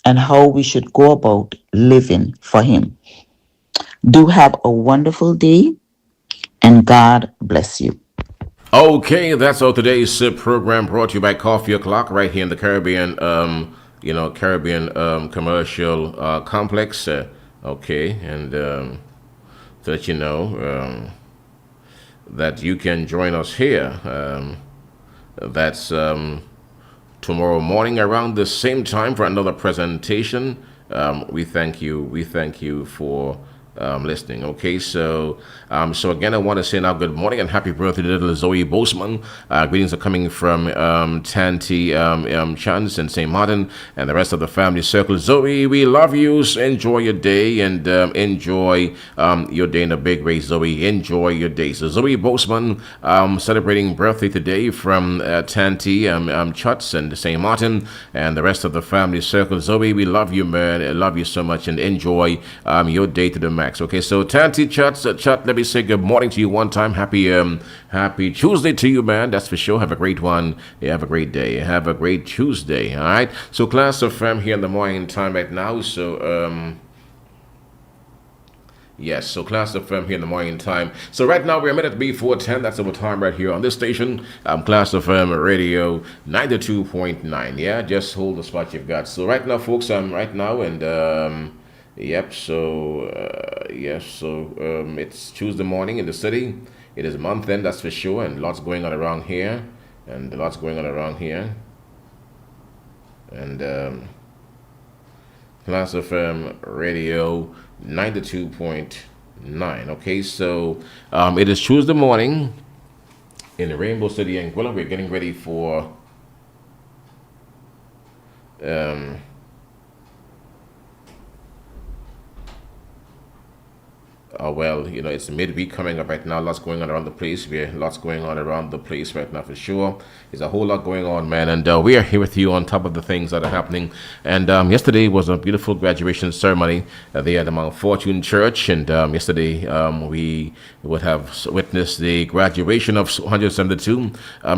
and how we should go about living for Him. Do have a wonderful day and God bless you. Okay, that's all today's SIP program brought to you by Coffee O'Clock right here in the Caribbean, Caribbean commercial complex. Okay, and to let you know that you can join us here. That's tomorrow morning around the same time for another presentation. We thank you. We thank you for listening. Okay, so again, I want to say now good morning and happy birthday to little Zoe Boseman. Greetings are coming from Tanti Chance and St. Martin and the rest of the family circle. Zoe, we love you. So enjoy your day and enjoy your day in a big way. Zoe, enjoy your day. So Zoe Boseman celebrating birthday today from Tanti Chutz and St. Martin and the rest of the family circle. Zoe, we love you, man. I love you so much and enjoy your day to the max. Okay, so Tanti Chut, let me say good morning to you one time. Happy Tuesday to you, man. That's for sure. Have a great one. Have a great day. Have a great Tuesday. All right. So Klass of Fam here in the morning time right now. So yes, so Klass of Fam here in the morning time. So right now we're a minute before 10. That's our time right here on this station. Klass of Fam Radio 92.9. Yeah, just hold the spot you've got. So right now, folks, right now and yep, so it's Tuesday morning in the city. It is month end, that's for sure, and lots going on around here. And Klass FM Radio 92.9. Okay, so it is Tuesday morning in the Rainbow City, Anguilla. We're getting ready for well, it's midweek coming up right now. Lots going on around the place. Lots going on around the place right now for sure. There's a whole lot going on, man. And we are here with you on top of the things that are happening. And yesterday was a beautiful graduation ceremony there at the Mount Fortune Church. And yesterday we would have witnessed the graduation of 172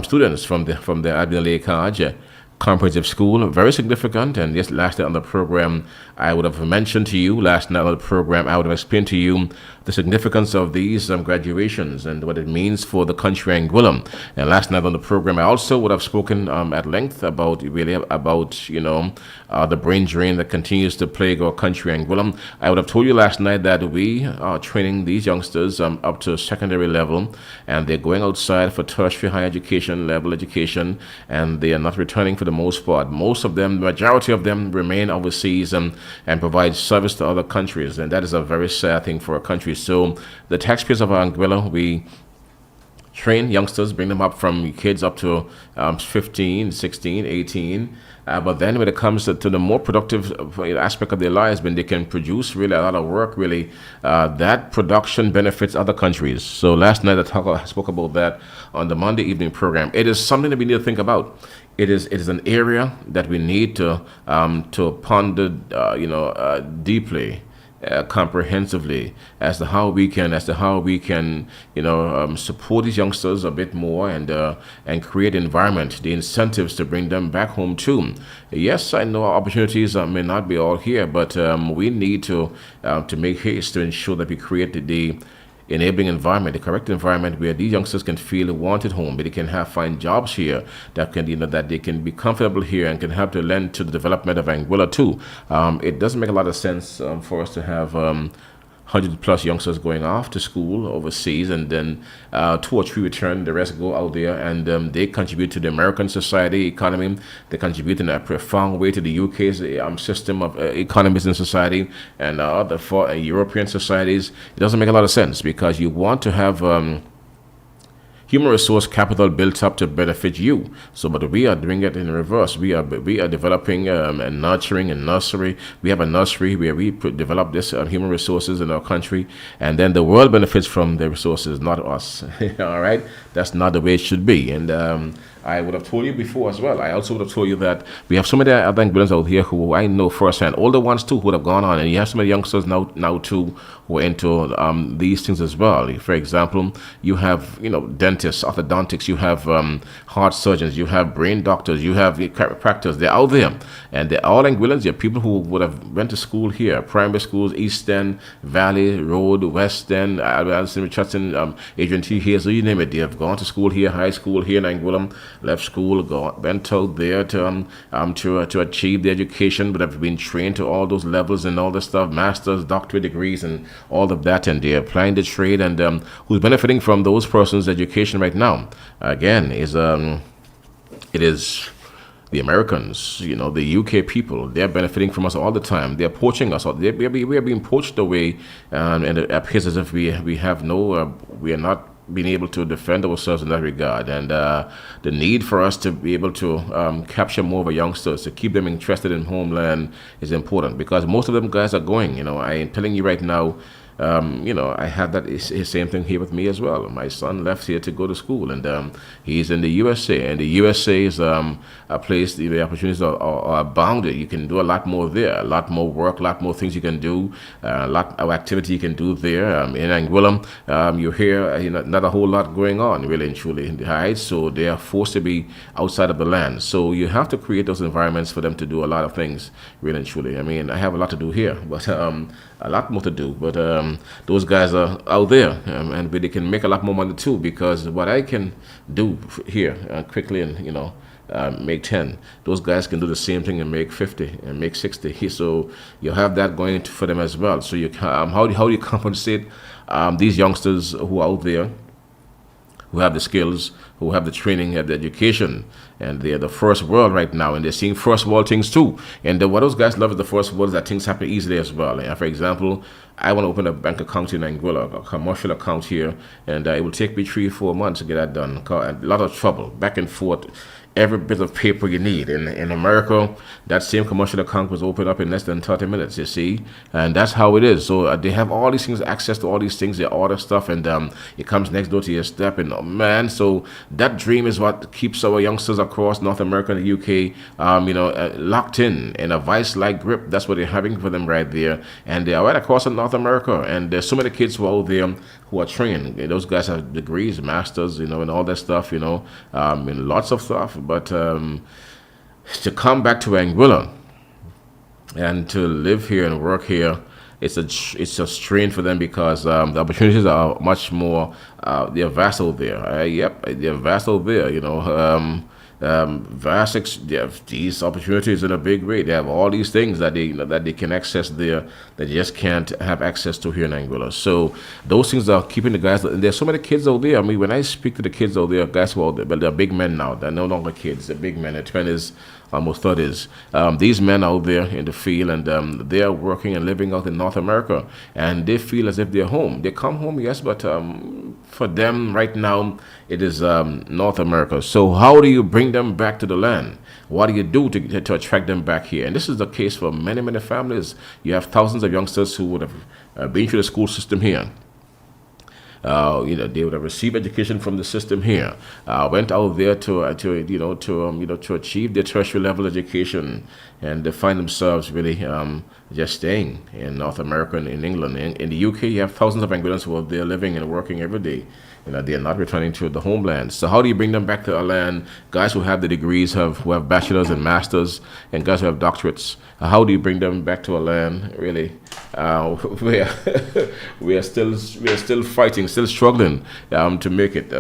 students from the Anguilla College Comprehensive School. Very significant. And yes, last night on the program, I would have mentioned to you, I would have explained to you the significance of these graduations and what it means for the country Anguilla. And last night on the program, I also would have spoken at length about the brain drain that continues to plague our country Anguilla. I would have told you last night that we are training these youngsters up to secondary level, and they're going outside for tertiary higher education, level education, and they are not returning for the most part. Most of them, the majority of them, remain overseas and provide service to other countries, and that is a very sad thing for our country. So the taxpayers of Anguilla, we train youngsters, bring them up from kids up to 15, 16, 18. But then when it comes to the more productive aspect of their lives, when they can produce really a lot of work, really, that production benefits other countries. So last night I spoke about that on the Monday evening program. It is something that we need to think about. It is an area that we need to ponder, deeply, comprehensively as to how we can support these youngsters a bit more and create the incentives to bring them back home too. Yes, I know our opportunities may not be all here, but we need to make haste to ensure that we create the enabling environment, the correct environment where these youngsters can feel wanted home, where they can find jobs here, that can that they can be comfortable here and can help to lend to the development of Anguilla too. It doesn't make a lot of sense for us to have 100 plus youngsters going off to school overseas, and then 2 or 3 return, the rest go out there, and they contribute to the American society economy. They contribute in a profound way to the UK's system of economies and society, and other for European societies. It doesn't make a lot of sense, because you want to have human resource capital built up to benefit you. So, but we are doing it in reverse. We are developing and nurturing a nursery. We have a nursery where we develop this human resources in our country, and then the world benefits from the resources, not us. All right, that's not the way it should be. And I would have told you before as well. I also would have told you that we have so many other Anguillans out here who I know firsthand, older ones too, who would have gone on, and you have so many youngsters now too who are into these things as well. For example, you have dentists, orthodontics, you have heart surgeons, you have brain doctors, you have chiropractors. They're out there, and they're all Anguillans. They're people who would have went to school here, primary schools, East End, Valley Road, West End, Alison Richardson, Adrian T. here, so you name it. They have gone to school here, high school here in Anguilla, left school, went out there to achieve the education, but have been trained to all those levels and all this stuff, master's, doctorate degrees, and all of that, and they're applying the trade, and who's benefiting from those persons' education right now, again, is it is the Americans, the UK people. They're benefiting from us all the time. They're poaching us. We are being poached away, and it appears as if we are not being able to defend ourselves in that regard, and the need for us to be able to capture more of our youngsters, to keep them interested in homeland, is important, because most of them guys are going. I am telling you right now, I had that same thing here with me as well. My son left here to go to school, and he's in the USA, and the USA is a place the opportunities are abounded. You can do a lot more there, a lot more work, a lot more things you can do, a lot of activity you can do there. In Anguilla, you hear not a whole lot going on, really and truly, right? So they are forced to be outside of the land. So you have to create those environments for them to do a lot of things, really and truly. I mean, I have a lot to do here, but a lot more to do, but those guys are out there, and they can make a lot more money too, because what I can do here quickly and make 10, those guys can do the same thing and make 50 and make 60. So you have that going for them as well. So you how do you compensate these youngsters who are out there, who have the skills, who have the training, have the education, and they're the first world right now, and they're seeing first world things too. And what those guys love is the first world is that things happen easily as well. For example, I want to open a bank account in Anguilla, a commercial account here, and it will take me 3 or 4 months to get that done. A lot of trouble, back and forth, every bit of paper you need. In America, that same commercial account was opened up in less than 30 minutes, you see, and that's how it is. So they have all these things, access to all these things, they order stuff, and it comes next door to your step, and man, so that dream is what keeps our youngsters across North America and the UK, locked in a vice-like grip. That's what they're having for them right there, and they are right across North America, and there's so many kids who are out there who are trained. Those guys have degrees, masters, and all that stuff, and lots of stuff. But to come back to Anguilla and to live here and work here, it's a strain for them, because the opportunities are much more. They're vast out there. Yep, they're vast out there. These opportunities in a big way. They have all these things that they can access there that they just can't have access to here in Anguilla. So those things are keeping the guys. And there's so many kids out there. I mean, when I speak to the kids out there, guys who are out there, but they're big men now. They're no longer kids. They're big men. They're 20s, almost 30s. These men out there in the field, and they are working and living out in North America, and they feel as if they're home. They come home, yes, but for them right now, it is North America. So how do you bring them back to the land? What do you do to attract them back here? And this is the case for many, many families. You have thousands of youngsters who would have been through the school system here. They would have received education from the system here, went out there to achieve their tertiary level education, and they find themselves really just staying in North America and in England. In the UK, you have thousands of Anguillans who are there living and working every day, They are not returning to the homeland. So how do you bring them back to our land? Guys who have the degrees, who have bachelors and masters, and guys who have doctorates. How do you bring them back to our land? Really, we are still fighting, still struggling to make it.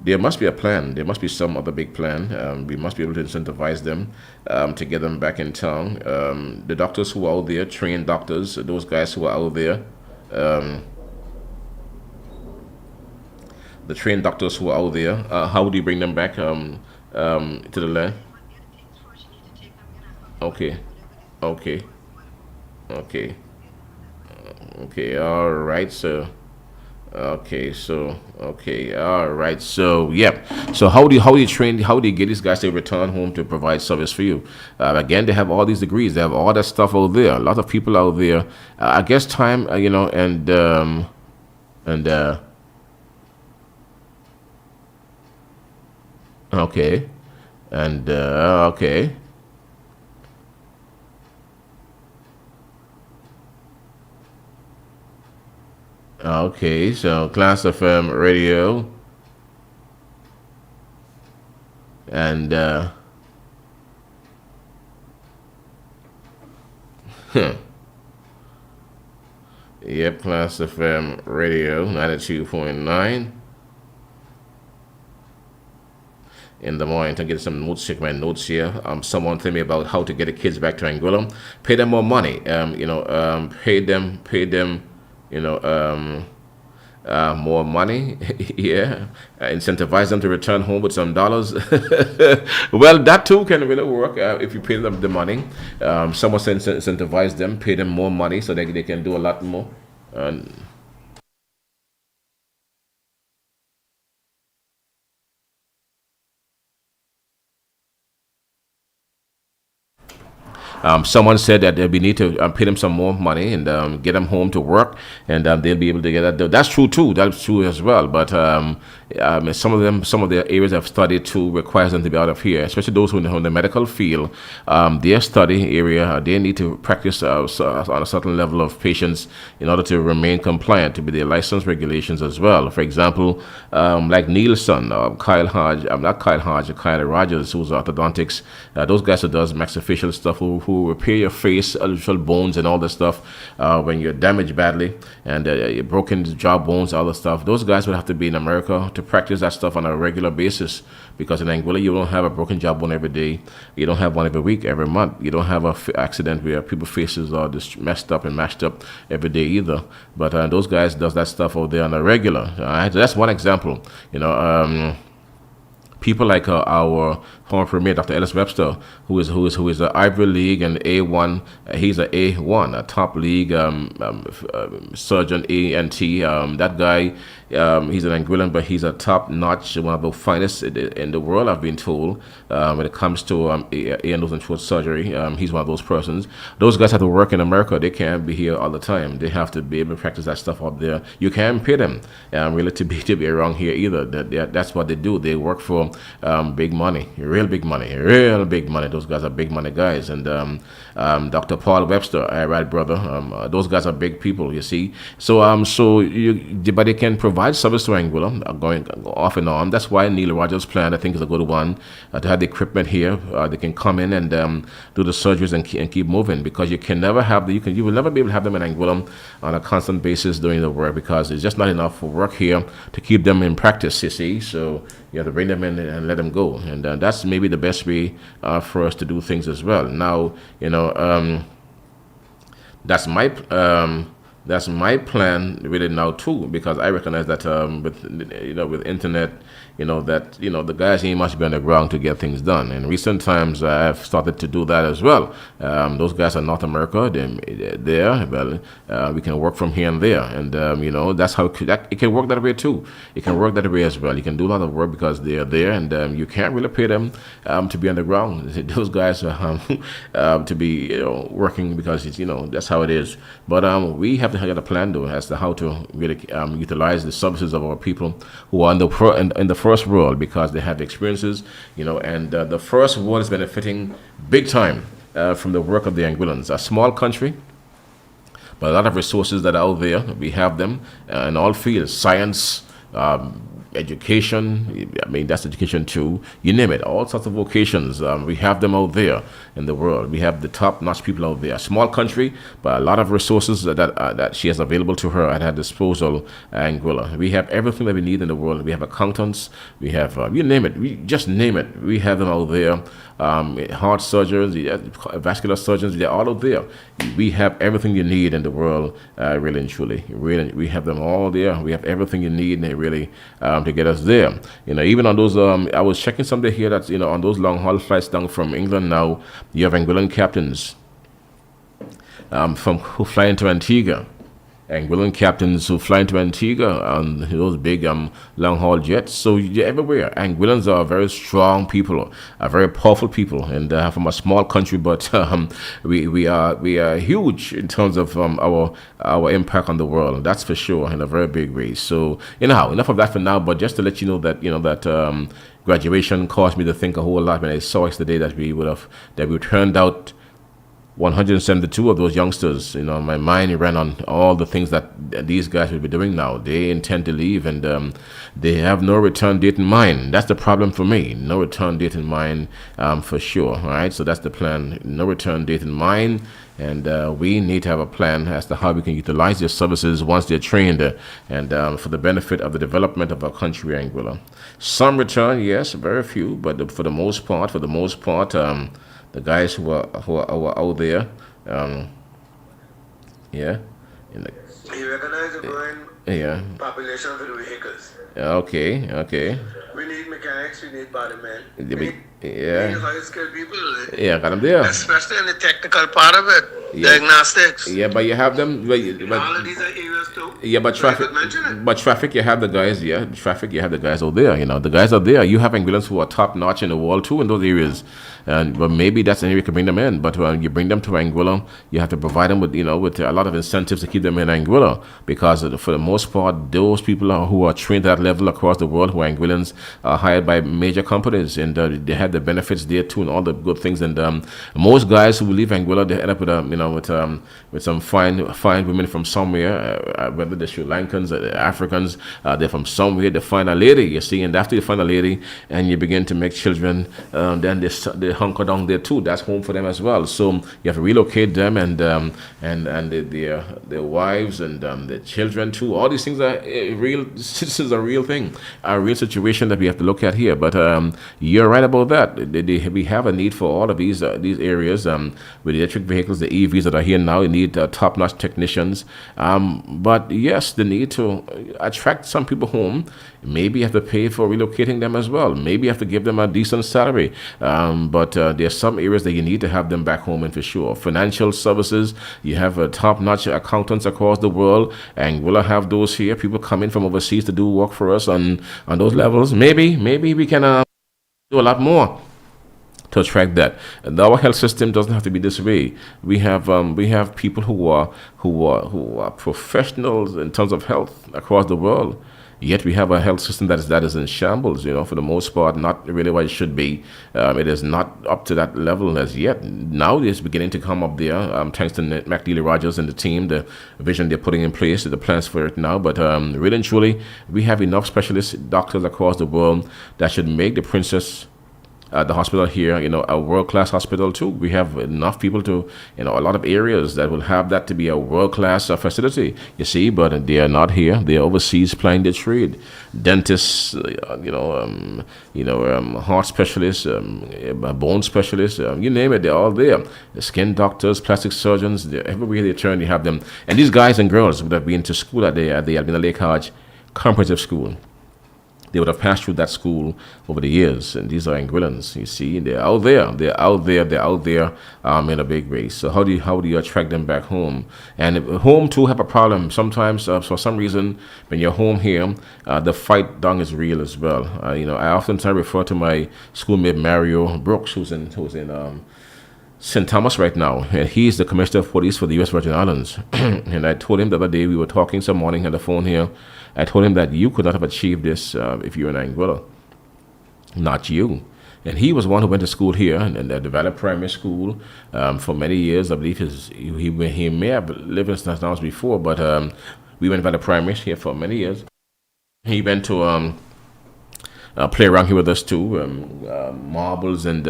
There must be a plan. There must be some other big plan. We must be able to incentivize them to get them back in town. The doctors who are out there, trained doctors, those guys who are out there. The trained doctors who are out there, how do you bring them back to the land? Okay, okay, okay, okay. All right, so. All right. So, yeah. So, how do you train? How do you get these guys to return home to provide service for you? Again, they have all these degrees. They have all that stuff out there. A lot of people out there. I guess time, okay, okay. Okay, so Klass FM radio and yep, Klass FM radio 92.9 in the morning. To get some notes, check my notes here. Someone tell me about how to get the kids back to Anguilla. Pay them more money. Pay them. More money, yeah. Incentivize them to return home with some dollars. Well, that too can really work if you pay them the money. Someone said incentivize them, pay them more money so they can do a lot more. Someone said that we need to pay them some more money and get them home to work, and they'll be able to get that. That's true too. That's true as well. But some of the areas I've studied too requires them to be out of here, especially those who are in the medical field. Their study area, they need to practice on a certain level of patients in order to remain compliant to be their license regulations as well. For example, like Nielsen, Kyle Rogers, who's orthodontics. Those guys who does maxillofacial stuff, who repair your face, usual bones and all the stuff when you're damaged badly and you're broken jaw bones, all the stuff. Those guys would have to be in America to practice that stuff on a regular basis, because in Anguilla you don't have a broken jawbone every day. You don't have one every week, every month. You don't have an accident where people's faces are just messed up and mashed up every day either. But those guys does that stuff out there on a regular. That's one example. People like our former premier, Dr. Ellis Webster, who is the Ivy League and A1. He's a A1, a top league surgeon, ENT. That guy, he's an Anguillan, but he's a top-notch, one of the finest in the world, I've been told, when it comes to ear, nose, and throat surgery. He's one of those persons. Those guys have to work in America. They can't be here all the time. They have to be able to practice that stuff up there. You can't pay them really to be around here either. That's what they do. They work for big money, real big money. Those guys are big money guys. And Dr. Paul Webster, right, brother, those guys are big people, you see. But they can provide service to Anguilla, going off and on. That's why Neil Rogers' plan, I think, is a good one, to have the equipment here. They can come in and do the surgeries and keep moving, because you can never have you will never be able to have them in Anguilla on a constant basis doing the work, because it's just not enough for work here to keep them in practice, you see. So you have to bring them in and let them go, and that's maybe the best way for us to do things as well. Now, that's my plan really now too, because I recognize that with internet, the guys ain't much be on the ground to get things done. In recent times, I've started to do that as well. Those guys are North America. They're there. Well, we can work from here and there, and that's how it can work that way too. It can work that way as well. You can do a lot of work because they're there, and you can't really pay them to be on the ground. Those guys to be working, because that's how it is. But we have to have a plan though as to how to really utilize the services of our people who are in the first world, because they have experiences, and the first world is benefiting big time from the work of the Anguillans. A small country, but a lot of resources that are out there, we have them in all fields, science, education. I mean, that's education too. You name it, all sorts of vocations. We have them out there in the world. We have the top-notch people out there. Small country, but a lot of resources that she has available to her at her disposal. Anguilla. We have everything that we need in the world. We have accountants. We have you name it. We just name it. We have them out there. Heart surgeons, vascular surgeons, they're all out there. We have everything you need in the world, really and truly. Really, we have them all there. We have everything you need, and really to get us there. Even on those, I was checking something here that on those long haul flights down from England now, you have Anguillan captains who fly into Antigua. Anguillan captains who fly into Antigua on those big long-haul jets. So you're everywhere. Anguillans are very strong people, are very powerful people, and from a small country, but we are huge in terms of our impact on the world. That's for sure, in a very big way. So enough of that for now. But just to let you know that graduation caused me to think a whole lot when I saw yesterday that we turned out 172 of those youngsters. My mind ran on all the things that these guys will be doing now. They intend to leave, and they have no return date in mind. That's the problem for me. No return date in mind, for sure. All right, so that's the plan. No return date in mind, and we need to have a plan as to how we can utilize their services once they're trained, and for the benefit of the development of our country, Anguilla. Some return, yes, very few, but for the most part, the guys who are out there, yeah. You recognize the growing population for the vehicles. Okay. We need mechanics, we need body men. Yeah. We need highly skilled people. Yeah, got them there. Especially in the technical part of it, diagnostics. Yeah, but you have them. But all of these are areas too. Yeah, but So I traffic. could mention it. But traffic, you have the guys. Yeah, traffic, you have the guys out there. The guys are there. You have Anguillans who are top notch in the world too in those areas. But maybe that's an area you can bring them in. But when you bring them to Anguilla, you have to provide them with a lot of incentives to keep them in Anguilla, because for the most part, those people who are trained at that level across the world, who are Anguillans, are hired by major companies, and they have the benefits there too, and all the good things. And most guys who leave Anguilla, they end up with some fine women from somewhere, whether they're Sri Lankans or Africans, they're from somewhere. They find a lady, you see, and after you find a lady and you begin to make children, then they hunker down there too. That's home for them as well. So you have to relocate them and their wives and their children too. All these things are real. This is a real thing, a real situation that we have to look at here. But you're right about that. We have a need for all of these areas with the electric vehicles, the EVs that are here now. You need top-notch technicians. But yes, the need to attract some people home. Maybe you have to pay for relocating them as well. Maybe you have to give them a decent salary. But there's some areas that you need to have them back home in for sure. Financial services, you have top-notch accountants across the world, and we'll have those here. People come in from overseas to do work for us on those levels. Maybe we can do a lot more to attract that. And our health system doesn't have to be this way. We have people who are professionals in terms of health across the world. Yet we have a health system that is in shambles, for the most part, not really what it should be. It is not up to that level as yet. Now it's beginning to come up there, thanks to McNeely Rogers and the team, the vision they're putting in place, the plans for it now. But really and truly, we have enough specialists, doctors across the world that should make the Princess the hospital here, a world-class hospital too. We have enough people to, a lot of areas that will have that to be a world-class facility, you see, but they are not here. They are overseas plying their trade. Dentists, heart specialists, bone specialists, you name it, they're all there. The skin doctors, plastic surgeons, everywhere they turn, you have them. And these guys and girls would have been to school at the Albina Lake Hodge Comprehensive School. They would have passed through that school over the years, and these are Anguillans. You see, they're out there in a big way. So how do you attract them back home? And home too have a problem sometimes. For some reason, when you're home here, the fight down is real as well. I oftentimes refer to my schoolmate Mario Brooks, who's in St. Thomas right now, and he's the Commissioner of Police for the U.S. Virgin Islands. And I told him the other day, we were talking some morning on the phone here, I told him that you could not have achieved this if you're in Anguilla. Not you. And he was one who went to school here and developed primary school for many years. I believe he may have lived in St. Thomas before, but we went to primary here for many years. He went to play around here with us too, marbles and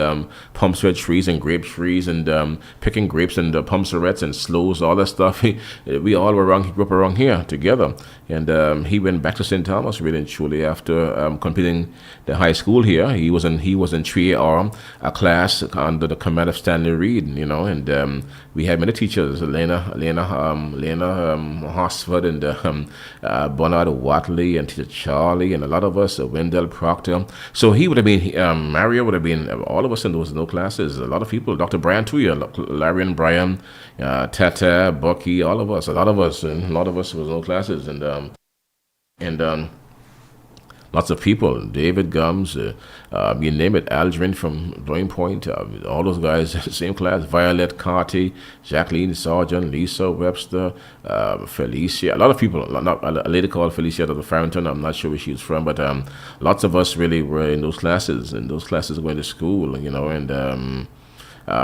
pumpsweat trees and grape trees and picking grapes and pumpsarets and sloes, all that stuff. We all were around. He grew up around here together, and he went back to St. Thomas really and truly after completing the high school here. He was in 3AR, a class under the command of Stanley Reed, and we had many teachers, Lena Hosford and Bernard Watley and Teacher Charlie and a lot of us, Wendell Proctor. So he would have been, Mario would have been, all of us in those no classes. A lot of people, Dr. Brian too, Larry and Brian, Tata, Bucky, all of us, a lot of us was no classes, and lots of people, David Gums, you name it, Aldrin from Blowing Point, all those guys, same class, Violet Carty, Jacqueline Sargent, Lisa Webster, Felicia, a lot of people, a lady called Felicia out of Farrington, I'm not sure where she's from, but lots of us really were in those classes, going to school, and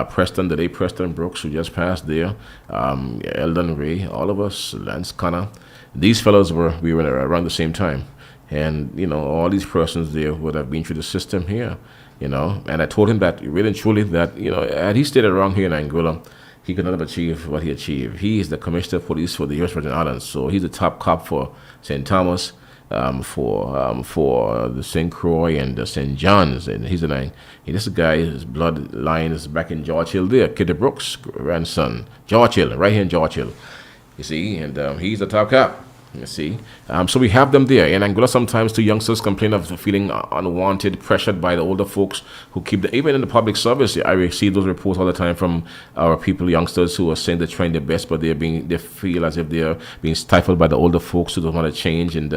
Preston Brooks, who just passed there, Eldon Ray, all of us, Lance Connor, these fellows we were around the same time. And, all these persons there would have been through the system here, and I told him that, really and truly, that, had he stayed around here in Anguilla, he could not have achieved what he achieved. He is the Commissioner of Police for the U.S. Virgin Islands, so he's the top cop for St. Thomas, for the St. Croix and the St. John's, and he's this guy, his bloodline is back in George Hill there, Kitty Brooks' grandson, George Hill, right here in George Hill, you see, and he's the top cop. You see, so we have them there. In Anguilla, sometimes the youngsters complain of feeling unwanted, pressured by the older folks who keep even in the public service. I receive those reports all the time from our people, youngsters, who are saying they're trying their best, but they feel as if they're being stifled by the older folks who don't want to change and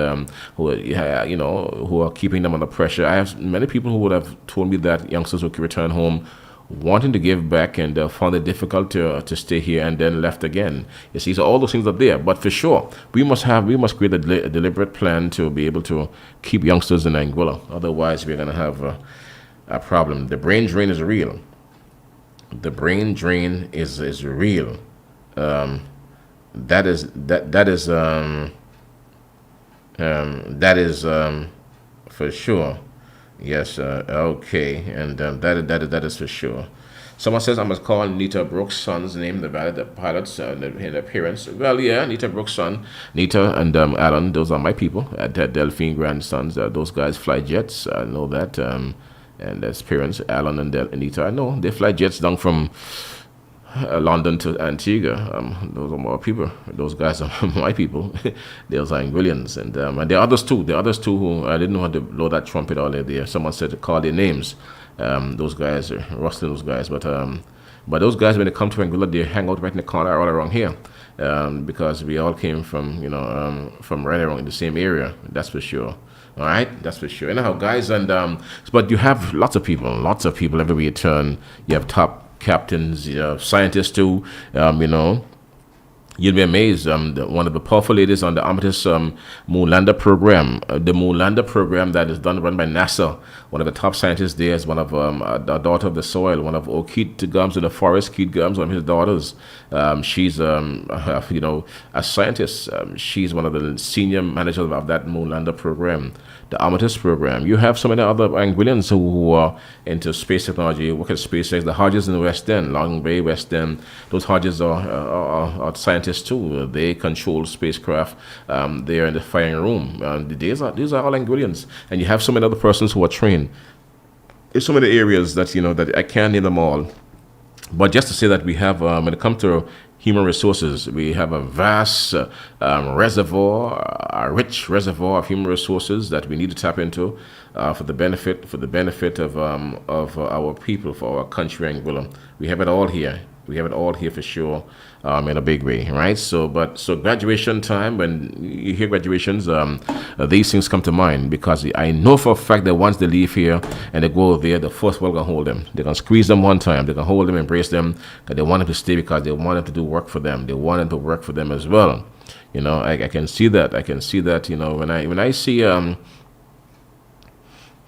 who are keeping them under pressure. I have many people who would have told me that youngsters would return home wanting to give back and found it difficult to stay here and then left again. You see, so all those things are there. But for sure, we must create a deliberate plan to be able to keep youngsters in Anguilla. Otherwise, we're going to have a problem. The brain drain is real. The brain drain is real. That is for sure. Yes, okay, and that is for sure. Someone says I must call Nita Brooks' son's name, the pilots in appearance. Well, yeah, Nita Brooks' son, Nita and Alan, those are my people. Delphine grandsons, those guys fly jets. I know that, and his parents, Alan and Nita, I know they fly jets down from London to Antigua. Those are more people. Those guys are my people. Those are Anguillians, and there are others too. Who I didn't know how to blow that trumpet all there. Someone said to call their names. Those guys are rustling those guys, but those guys, when they come to Anguilla, they hang out right in the corner all around here, because we all came from from right around in the same area. That's for sure. All right, that's for sure. Anyhow, guys, and but you have lots of people everywhere you turn. You have top captains, scientists too, You'll be amazed. One of the powerful ladies on the Amatis moon lander program, the moon lander program that is run by NASA. One of the top scientists there is one of a daughter of the soil, one of Keith Gums in the forest. Keith Gums, one of his daughters. She's a scientist. She's one of the senior managers of that moon lander program, the Amatis program. You have so many other Anguillians who are into space technology, work at SpaceX. The Hodges in the West End, Long Bay, West End. Those Hodges are scientists too. They control spacecraft. They are in the firing room. These are all Anguillians, and you have so many other persons who are trained. There's so many areas that that I can't name them all, but just to say that we have, when it comes to human resources, we have a vast reservoir, a rich reservoir of human resources that we need to tap into for the benefit of our people, for our country, Anguilla. We have it all here. We have it all here for sure, in a big way, right? So graduation time, when you hear graduations, these things come to mind, because I know for a fact that once they leave here and they go there, the first world gonna hold them. They're gonna squeeze them one time. They're gonna hold them, embrace them, because they want them to stay, because they want them to do work for them. They want them to work for them as well. I can see that. When I see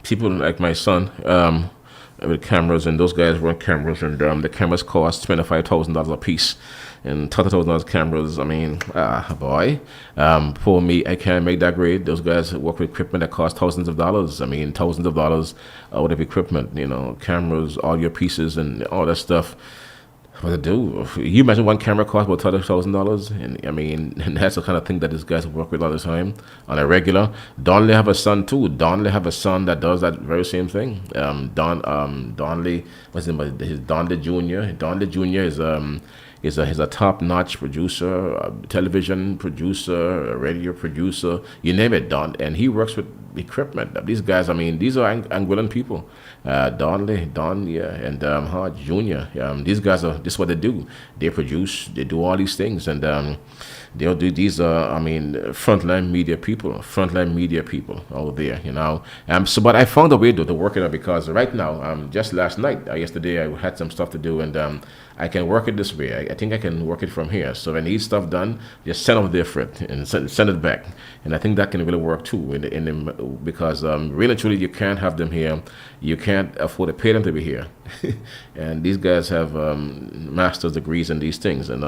people like my son, with cameras, and those guys run cameras, and the cameras cost $25,000 a piece, and $30,000 cameras. I mean, boy, for me, I can't make that grade. Those guys work with equipment that costs thousands of dollars. I mean, thousands of dollars out of equipment, cameras, audio pieces, and all that stuff. What to do? You imagine one camera costs about $30,000, and I mean, and that's the kind of thing that these guys work with all the time on a regular. Donley have a son too. Donley have a son that does that very same thing. Donley, what's his name? His Donley Jr. Donley Jr. He's a top-notch producer, a television producer, a radio producer, you name it, and he works with equipment. These guys, I mean, these are Anguillan people. Don, and Hart Jr. These guys this is what they do. They produce, they do all these things, and they'll do these. Frontline media people out there. So, but I found a way to work it out, because right now, just last night, yesterday, I had some stuff to do, and I can work it this way. I think I can work it from here. So when I need stuff done, just send off different and send it back. And I think that can really work too. Because really and truly, you can't have them here. You can't afford to pay them to be here. And these guys have master's degrees in these things, and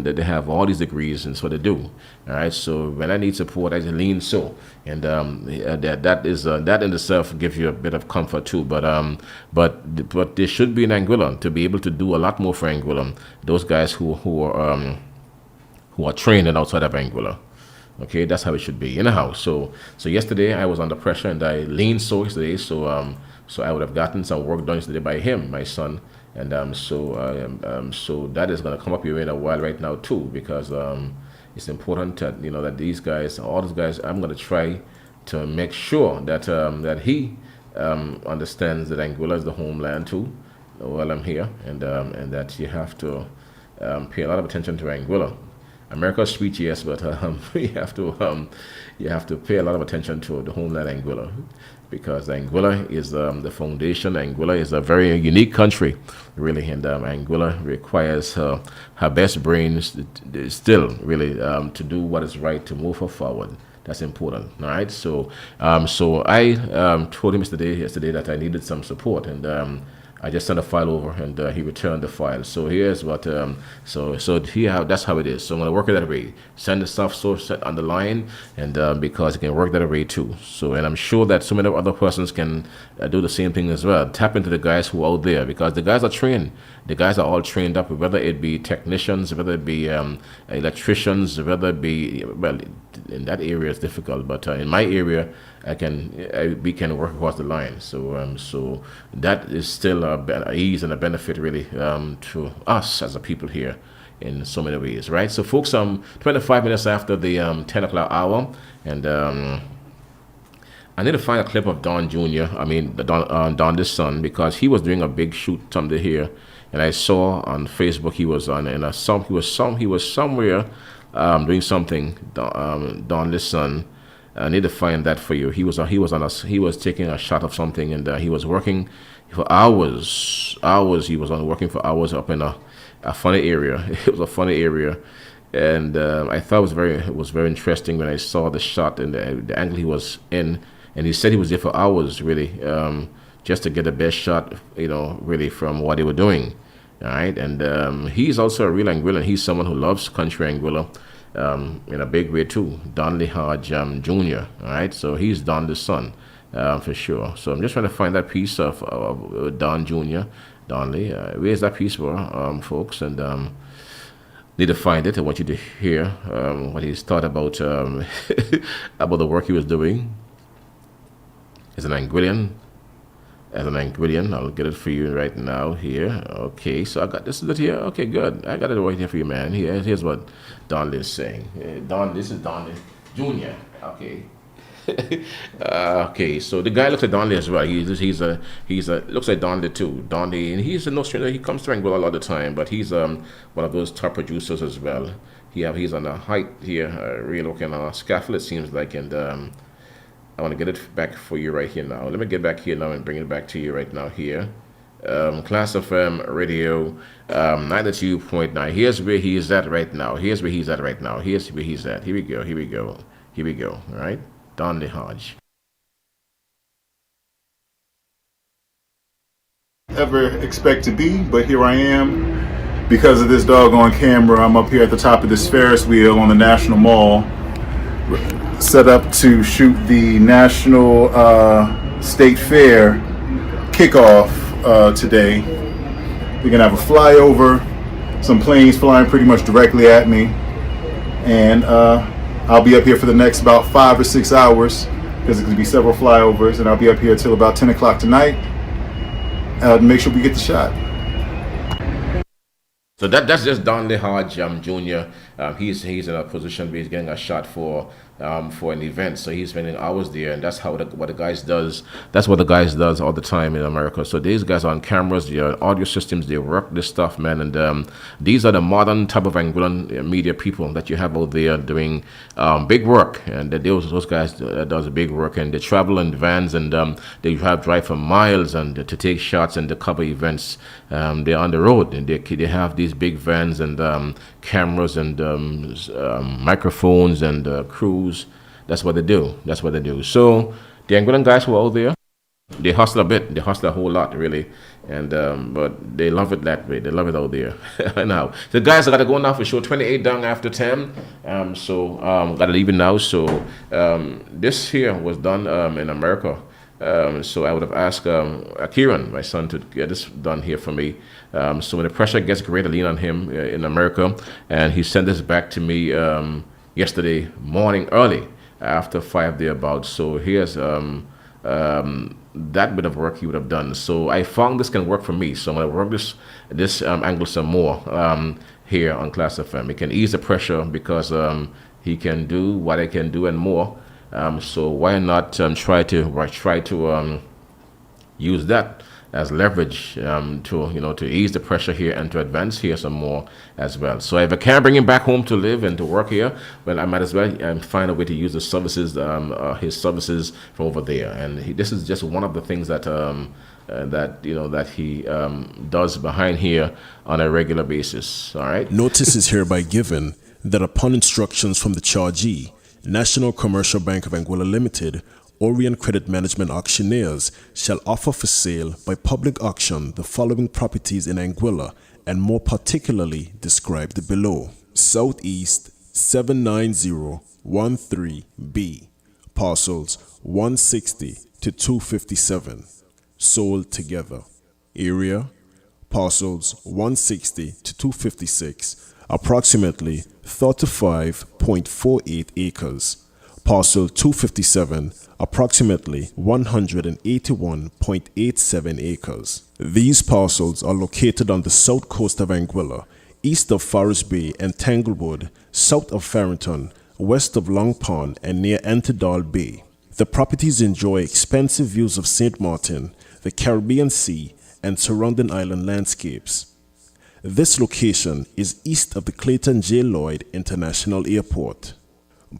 they have all these degrees, and so they do. All right. So when I need support, I just lean so, and that in itself gives you a bit of comfort too. But there should be an Anguilla to be able to do a lot more for Anguilla. Those guys who are trained and outside of Anguilla. Okay, that's how it should be. Anyhow, so yesterday I was under pressure, and I leaned so yesterday, so I would have gotten some work done yesterday by him, my son, and so that is going to come up here in a while right now too, because it's important that that these guys, all these guys, I'm going to try to make sure that he understands that Anguilla is the homeland too while I'm here, and that you have to pay a lot of attention to Anguilla. America's sweet, yes, but you have to pay a lot of attention to the homeland Anguilla, because Anguilla is the foundation. Anguilla is a very unique country, really, and Anguilla requires her best brains still, really, to do what is right, to move her forward. That's important, all right? So I told him yesterday that I needed some support, and I just sent a file over, and he returned the file. So here's what, that's how it is. So I'm going to work it that way. Send the stuff set on the line, and because it can work that way too. So, and I'm sure that so many other persons can do the same thing as well. Tap into the guys who are out there, because the guys are trained. The guys are all trained up, whether it be technicians, whether it be electricians, whether it be, well, in that area it's difficult, but in my area, we can work across the line. So that is still a ease and a benefit, really, to us as a people here in so many ways, right? So folks, 25 minutes after the 10 o'clock hour, and I need to find a clip of Don Jr., Don this son, because he was doing a big shoot someday here, and I saw on Facebook he was somewhere doing something, Don this son. I need to find that for you. He was taking a shot of something, and he was working for hours. He was working for hours up in a funny area. It was a funny area, and I thought it was very interesting when I saw the shot and the angle he was in. And he said he was there for hours, really, just to get the best shot, really, from what they were doing. All right, and he's also a real Anguillan. He's someone who loves country Anguilla. In a big way too, Donley Hodge Jr. All right, so he's Donley's son, for sure. So I'm just trying to find that piece of Don Jr. Donley. Where's that piece for, folks? And need to find it. I want you to hear what he's thought about about the work he was doing as an Anguillan. I'll get it for you right now here. Okay, so I got this here. Okay, good. I got it right here for you, man. Here's what Donley is saying. This is Donley Jr. Okay. Okay, so the guy looks like Donley as well. He's looks like Donley too. Donley, and he's no stranger. He comes to Anguilla all the time, but he's one of those top producers as well. He's on a height here, real looking scaffold, it seems like, and I want to get it back for you right here now. Let me get back here now and bring it back to you right now here. Klass FM Radio 92.9. Here's where he is at right now. Here's where he's at. Here we go. All right. Donley Hodge. ever expect to be, but here I am. Because of this doggone camera, I'm up here at the top of this Ferris wheel on the National Mall, set up to shoot the National State Fair kickoff today. We're gonna have a flyover, some planes flying pretty much directly at me, and I'll be up here for the next about 5 or 6 hours because there's gonna be several flyovers, and I'll be up here till about 10 o'clock tonight to make sure we get the shot. So that's just Don Hodge Jr. He's in a position where he's getting a shot for an event, so he's spending hours there, and that's what the guys does. That's what the guys does all the time in America. So these guys are on cameras, their audio systems, they work this stuff, man. And these are the modern type of Anguillan media people that you have out there doing big work, and those guys does big work, and they travel in vans, and they drive for miles and to take shots and to cover events. They're on the road, and they have these big vans and cameras and microphones and crews. That's what they do. So the Anguillan guys who are out there, they hustle a bit. They hustle a whole lot, really. And but they love it that way. They love it out there. Now, the guys got to go now for sure. 28 down after 10. So got to leave it now. So this here was done in America. So I would have asked Kieran, my son, to get this done here for me. So when the pressure gets great, I lean on him in America, and he sent this back to me yesterday morning early after 5 thereabouts. So here's that bit of work he would have done. So I found this can work for me. So I'm going to work this angle some more here on Klass FM. It can ease the pressure because he can do what I can do and more. So why not try to use that as leverage to ease the pressure here and to advance here some more as well. So if I can't bring him back home to live and to work here, well, I might as well find a way to use the services, his services from over there. And this is just one of the things that that he does behind here on a regular basis. All right. Notice is hereby given that upon instructions from the chargee, National Commercial Bank of Anguilla Limited, Orient Credit Management Auctioneers shall offer for sale by public auction the following properties in Anguilla, and more particularly described below. Southeast 79013B, parcels 160 to 257, sold together. Area, parcels 160 to 256, approximately 35.48 acres. Parcel 257, approximately 181.87 acres. These parcels are located on the south coast of Anguilla, east of Forest Bay and Tanglewood, south of Farrington, west of Long Pond, and near Antidal Bay. The properties enjoy expansive views of St. Martin, the Caribbean Sea, and surrounding island landscapes. This location is east of the Clayton J. Lloyd International Airport.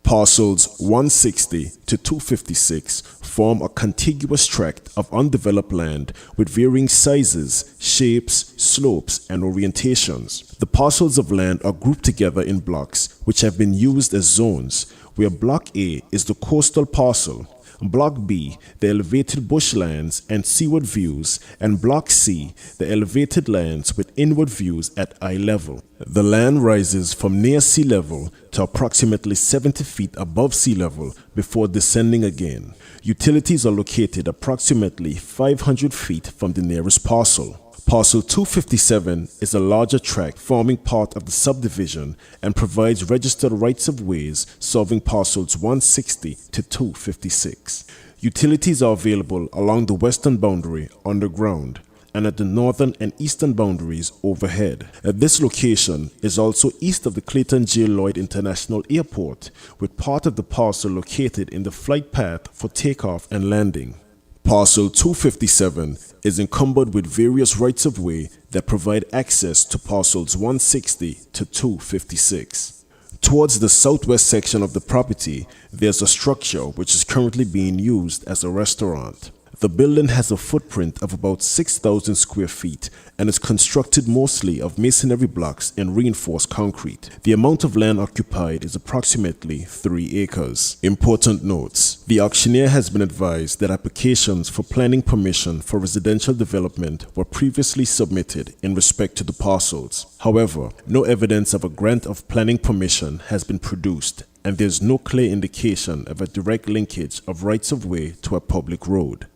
Parcels 160 to 256 form a contiguous tract of undeveloped land with varying sizes, shapes, slopes, and orientations. The parcels of land are grouped together in blocks which have been used as zones, where Block A is the coastal parcel, Block B, the elevated bushlands and seaward views, and Block C, the elevated lands with inward views at eye level. The land rises from near sea level to approximately 70 feet above sea level before descending again. Utilities are located approximately 500 feet from the nearest parcel. Parcel 257 is a larger tract forming part of the subdivision and provides registered rights-of-ways serving parcels 160 to 256. Utilities are available along the western boundary underground and at the northern and eastern boundaries overhead. This location is also east of the Clayton J. Lloyd International Airport, with part of the parcel located in the flight path for takeoff and landing. Parcel 257 is encumbered with various rights-of-way that provide access to parcels 160 to 256. Towards the southwest section of the property, there's a structure which is currently being used as a restaurant. The building has a footprint of about 6,000 square feet and is constructed mostly of masonry blocks and reinforced concrete. The amount of land occupied is approximately 3 acres. Important notes. The auctioneer has been advised that applications for planning permission for residential development were previously submitted in respect to the parcels. However, no evidence of a grant of planning permission has been produced, and there is no clear indication of a direct linkage of rights of way to a public road.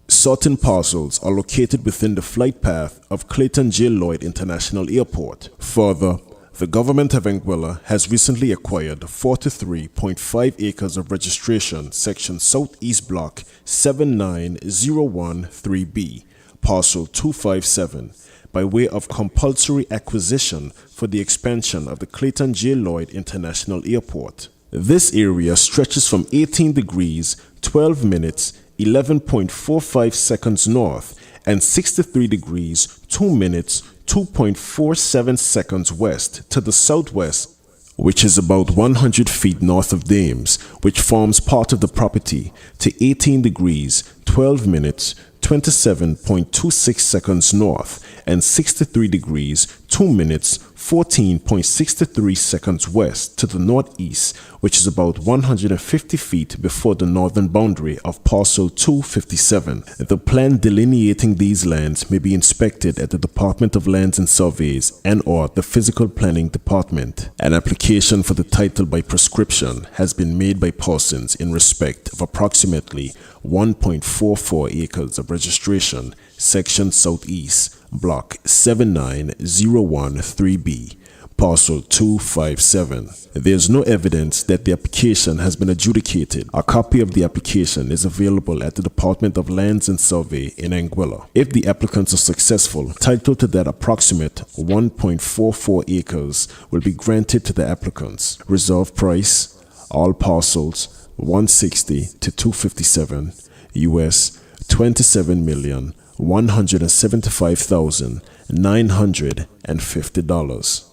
Certain parcels are located within the flight path of Clayton J. Lloyd International Airport. Further, the government of Anguilla has recently acquired 43.5 acres of registration, section Southeast Block 79013B, parcel 257, by way of compulsory acquisition for the expansion of the Clayton J. Lloyd International Airport. This area stretches from 18 degrees 12 minutes 11.45 seconds north and 63 degrees 2 minutes 2.47 seconds west to the southwest, which is about 100 feet north of Dames, which forms part of the property, to 18 degrees 12 minutes 27.26 seconds north and 63 degrees 2 minutes 14.63 seconds west to the northeast, which is about 150 feet before the northern boundary of parcel 257. The plan delineating these lands may be inspected at the Department of Lands and Surveys and/or the Physical Planning Department. An application for the title by prescription has been made by persons in respect of approximately 1.44 acres of registration, section Southeast, Block 79013B, parcel 257. There is no evidence that the application has been adjudicated. A copy of the application is available at the Department of Lands and Survey in Anguilla. If the applicants are successful, title to that approximate 1.44 acres will be granted to the applicants. Reserve price, all parcels, 160 to 257, US $27,175,950.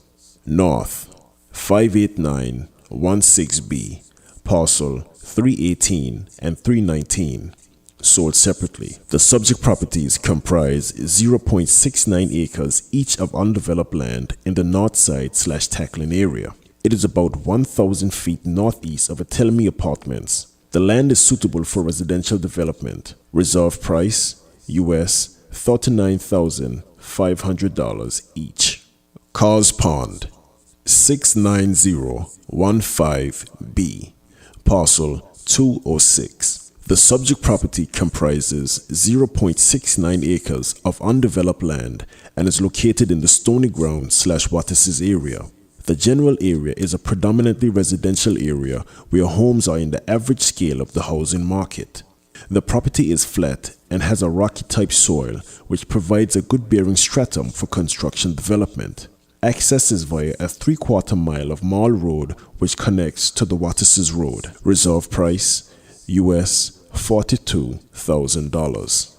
North 58916B, parcel 318 and 319, sold separately. The subject properties comprise 0.69 acres each of undeveloped land in the north side/tackling area. It is about 1,000 feet northeast of Atelmi Apartments. The land is suitable for residential development. Reserve price, US $39,500 each. Cars Pond, 69015B, parcel 206. The subject property comprises 0.69 acres of undeveloped land and is located in the Stony Ground/Waterses area. The general area is a predominantly residential area where homes are in the average scale of the housing market. The property is flat and has a rocky type soil which provides a good bearing stratum for construction development. Access is via a 3/4 mile of Mall Road which connects to the Waterses Road. Reserve price, US $42,000.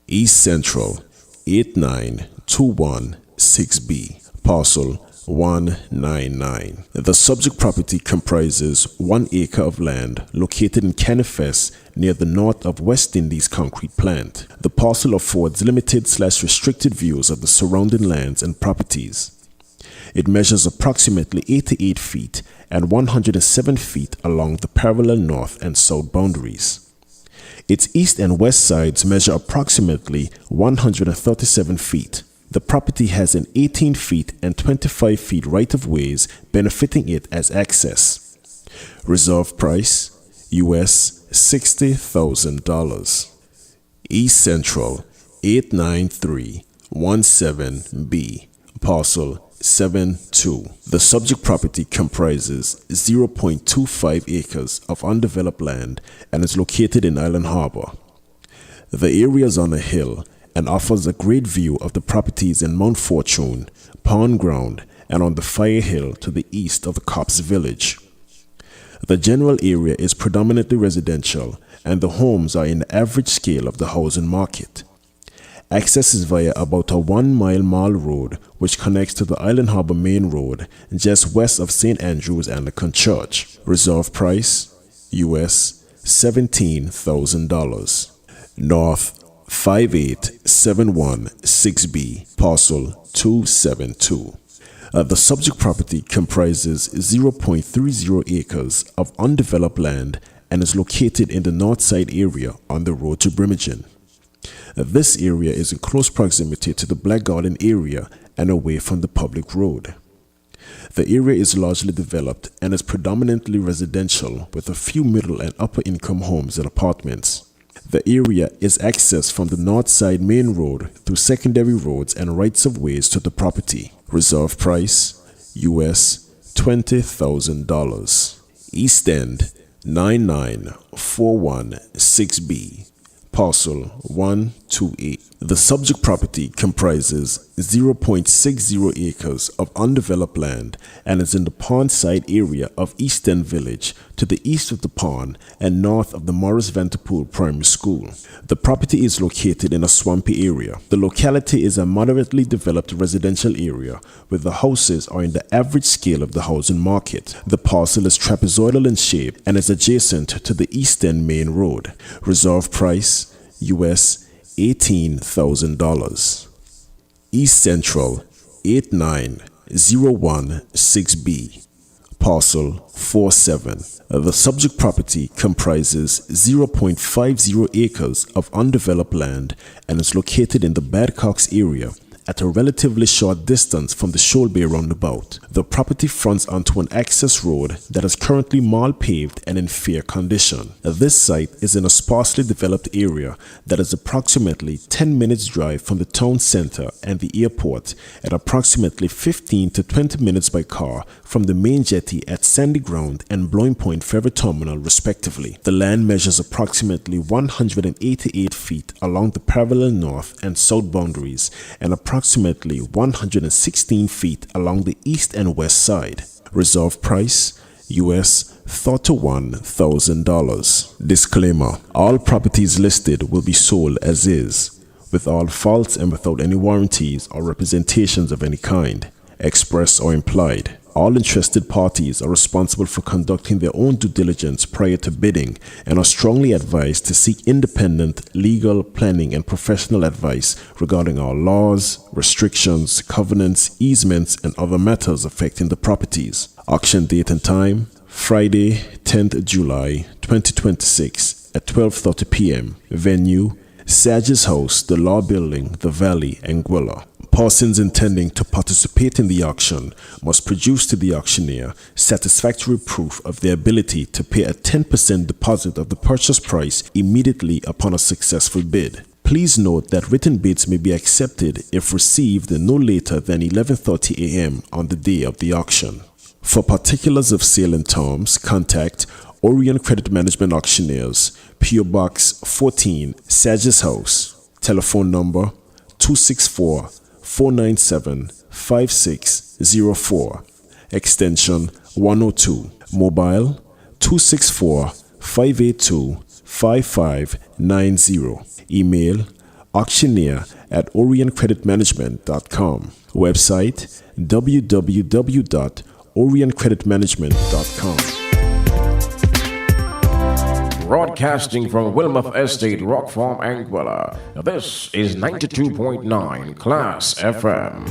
East Central 89216B, parcel 199. The subject property comprises 1 acre of land located in Canifest near the north of West Indies concrete plant. The parcel affords limited/restricted views of the surrounding lands and properties. It measures approximately 88 feet and 107 feet along the parallel north and south boundaries. Its east and west sides measure approximately 137 feet. The property has an 18 feet and 25 feet right-of-ways benefiting it as access. Reserve price, US $60,000. East Central 89317B, parcel 72. The subject property comprises 0.25 acres of undeveloped land and is located in Island Harbor. The area is on a hill and offers a great view of the properties in Mount Fortune, Pond Ground, and on the Fire Hill to the east of the Cops Village. The general area is predominantly residential, and the homes are in the average scale of the housing market. Access is via about a 1 mile Mall Road, which connects to the Island Harbor Main Road, just west of St. Andrew's Anglican Church. Reserve price, US $17,000. North 58716B, parcel 272. The subject property comprises 0.30 acres of undeveloped land and is located in the north side area on the road to Brimagin. This area is in close proximity to the Black Garden area and away from the public road. The area is largely developed and is predominantly residential with a few middle and upper income homes and apartments. The area is accessed from the north side main road through secondary roads and rights of ways to the property. Reserve price US $20,000. East End 99416B. Parcel 128. The subject property comprises 0.60 acres of undeveloped land and is in the pond side area of East End Village to the east of the pond and north of the Morris Vanterpool Primary School. The property is located in a swampy area. The locality is a moderately developed residential area where the houses are in the average scale of the housing market. The parcel is trapezoidal in shape and is adjacent to the East End Main Road. Reserve price US $18,000. East Central 89016B. Parcel 47. The subject property comprises 0.50 acres of undeveloped land and is located in the Badcocks area at a relatively short distance from the Shoal Bay roundabout. The property fronts onto an access road that is currently mal paved and in fair condition. This site is in a sparsely developed area that is approximately 10 minutes drive from the town center and the airport and approximately 15 to 20 minutes by car from the main jetty at Sandy Ground and Blowing Point Ferry Terminal respectively. The land measures approximately 188 feet along the parallel north and south boundaries and approximately 116 feet along the east and west side. Reserve price US $31,000. Disclaimer: all properties listed will be sold as is, with all faults and without any warranties or representations of any kind, express or implied. All interested parties are responsible for conducting their own due diligence prior to bidding and are strongly advised to seek independent, legal, planning, and professional advice regarding our laws, restrictions, covenants, easements, and other matters affecting the properties. Auction date and time: Friday, 10th July 2026 at 12:30 p.m. Venue: Sage's House, The Law Building, The Valley, Anguilla. Persons intending to participate in the auction must produce to the auctioneer satisfactory proof of their ability to pay a 10% deposit of the purchase price immediately upon a successful bid. Please note that written bids may be accepted if received no later than 11:30 a.m. on the day of the auction. For particulars of sale and terms, contact Orient Credit Management Auctioneers, P.O. Box 14, Sage's House. Telephone number 264-497-5604. Extension 102. Mobile 264-582-5590. Email auctioneer@orientcreditmanagement.com. Website www.orientcreditmanagement.com. Broadcasting from Wilmouth Estate, Rock Farm, Anguilla. This is 92.9 Klass FM.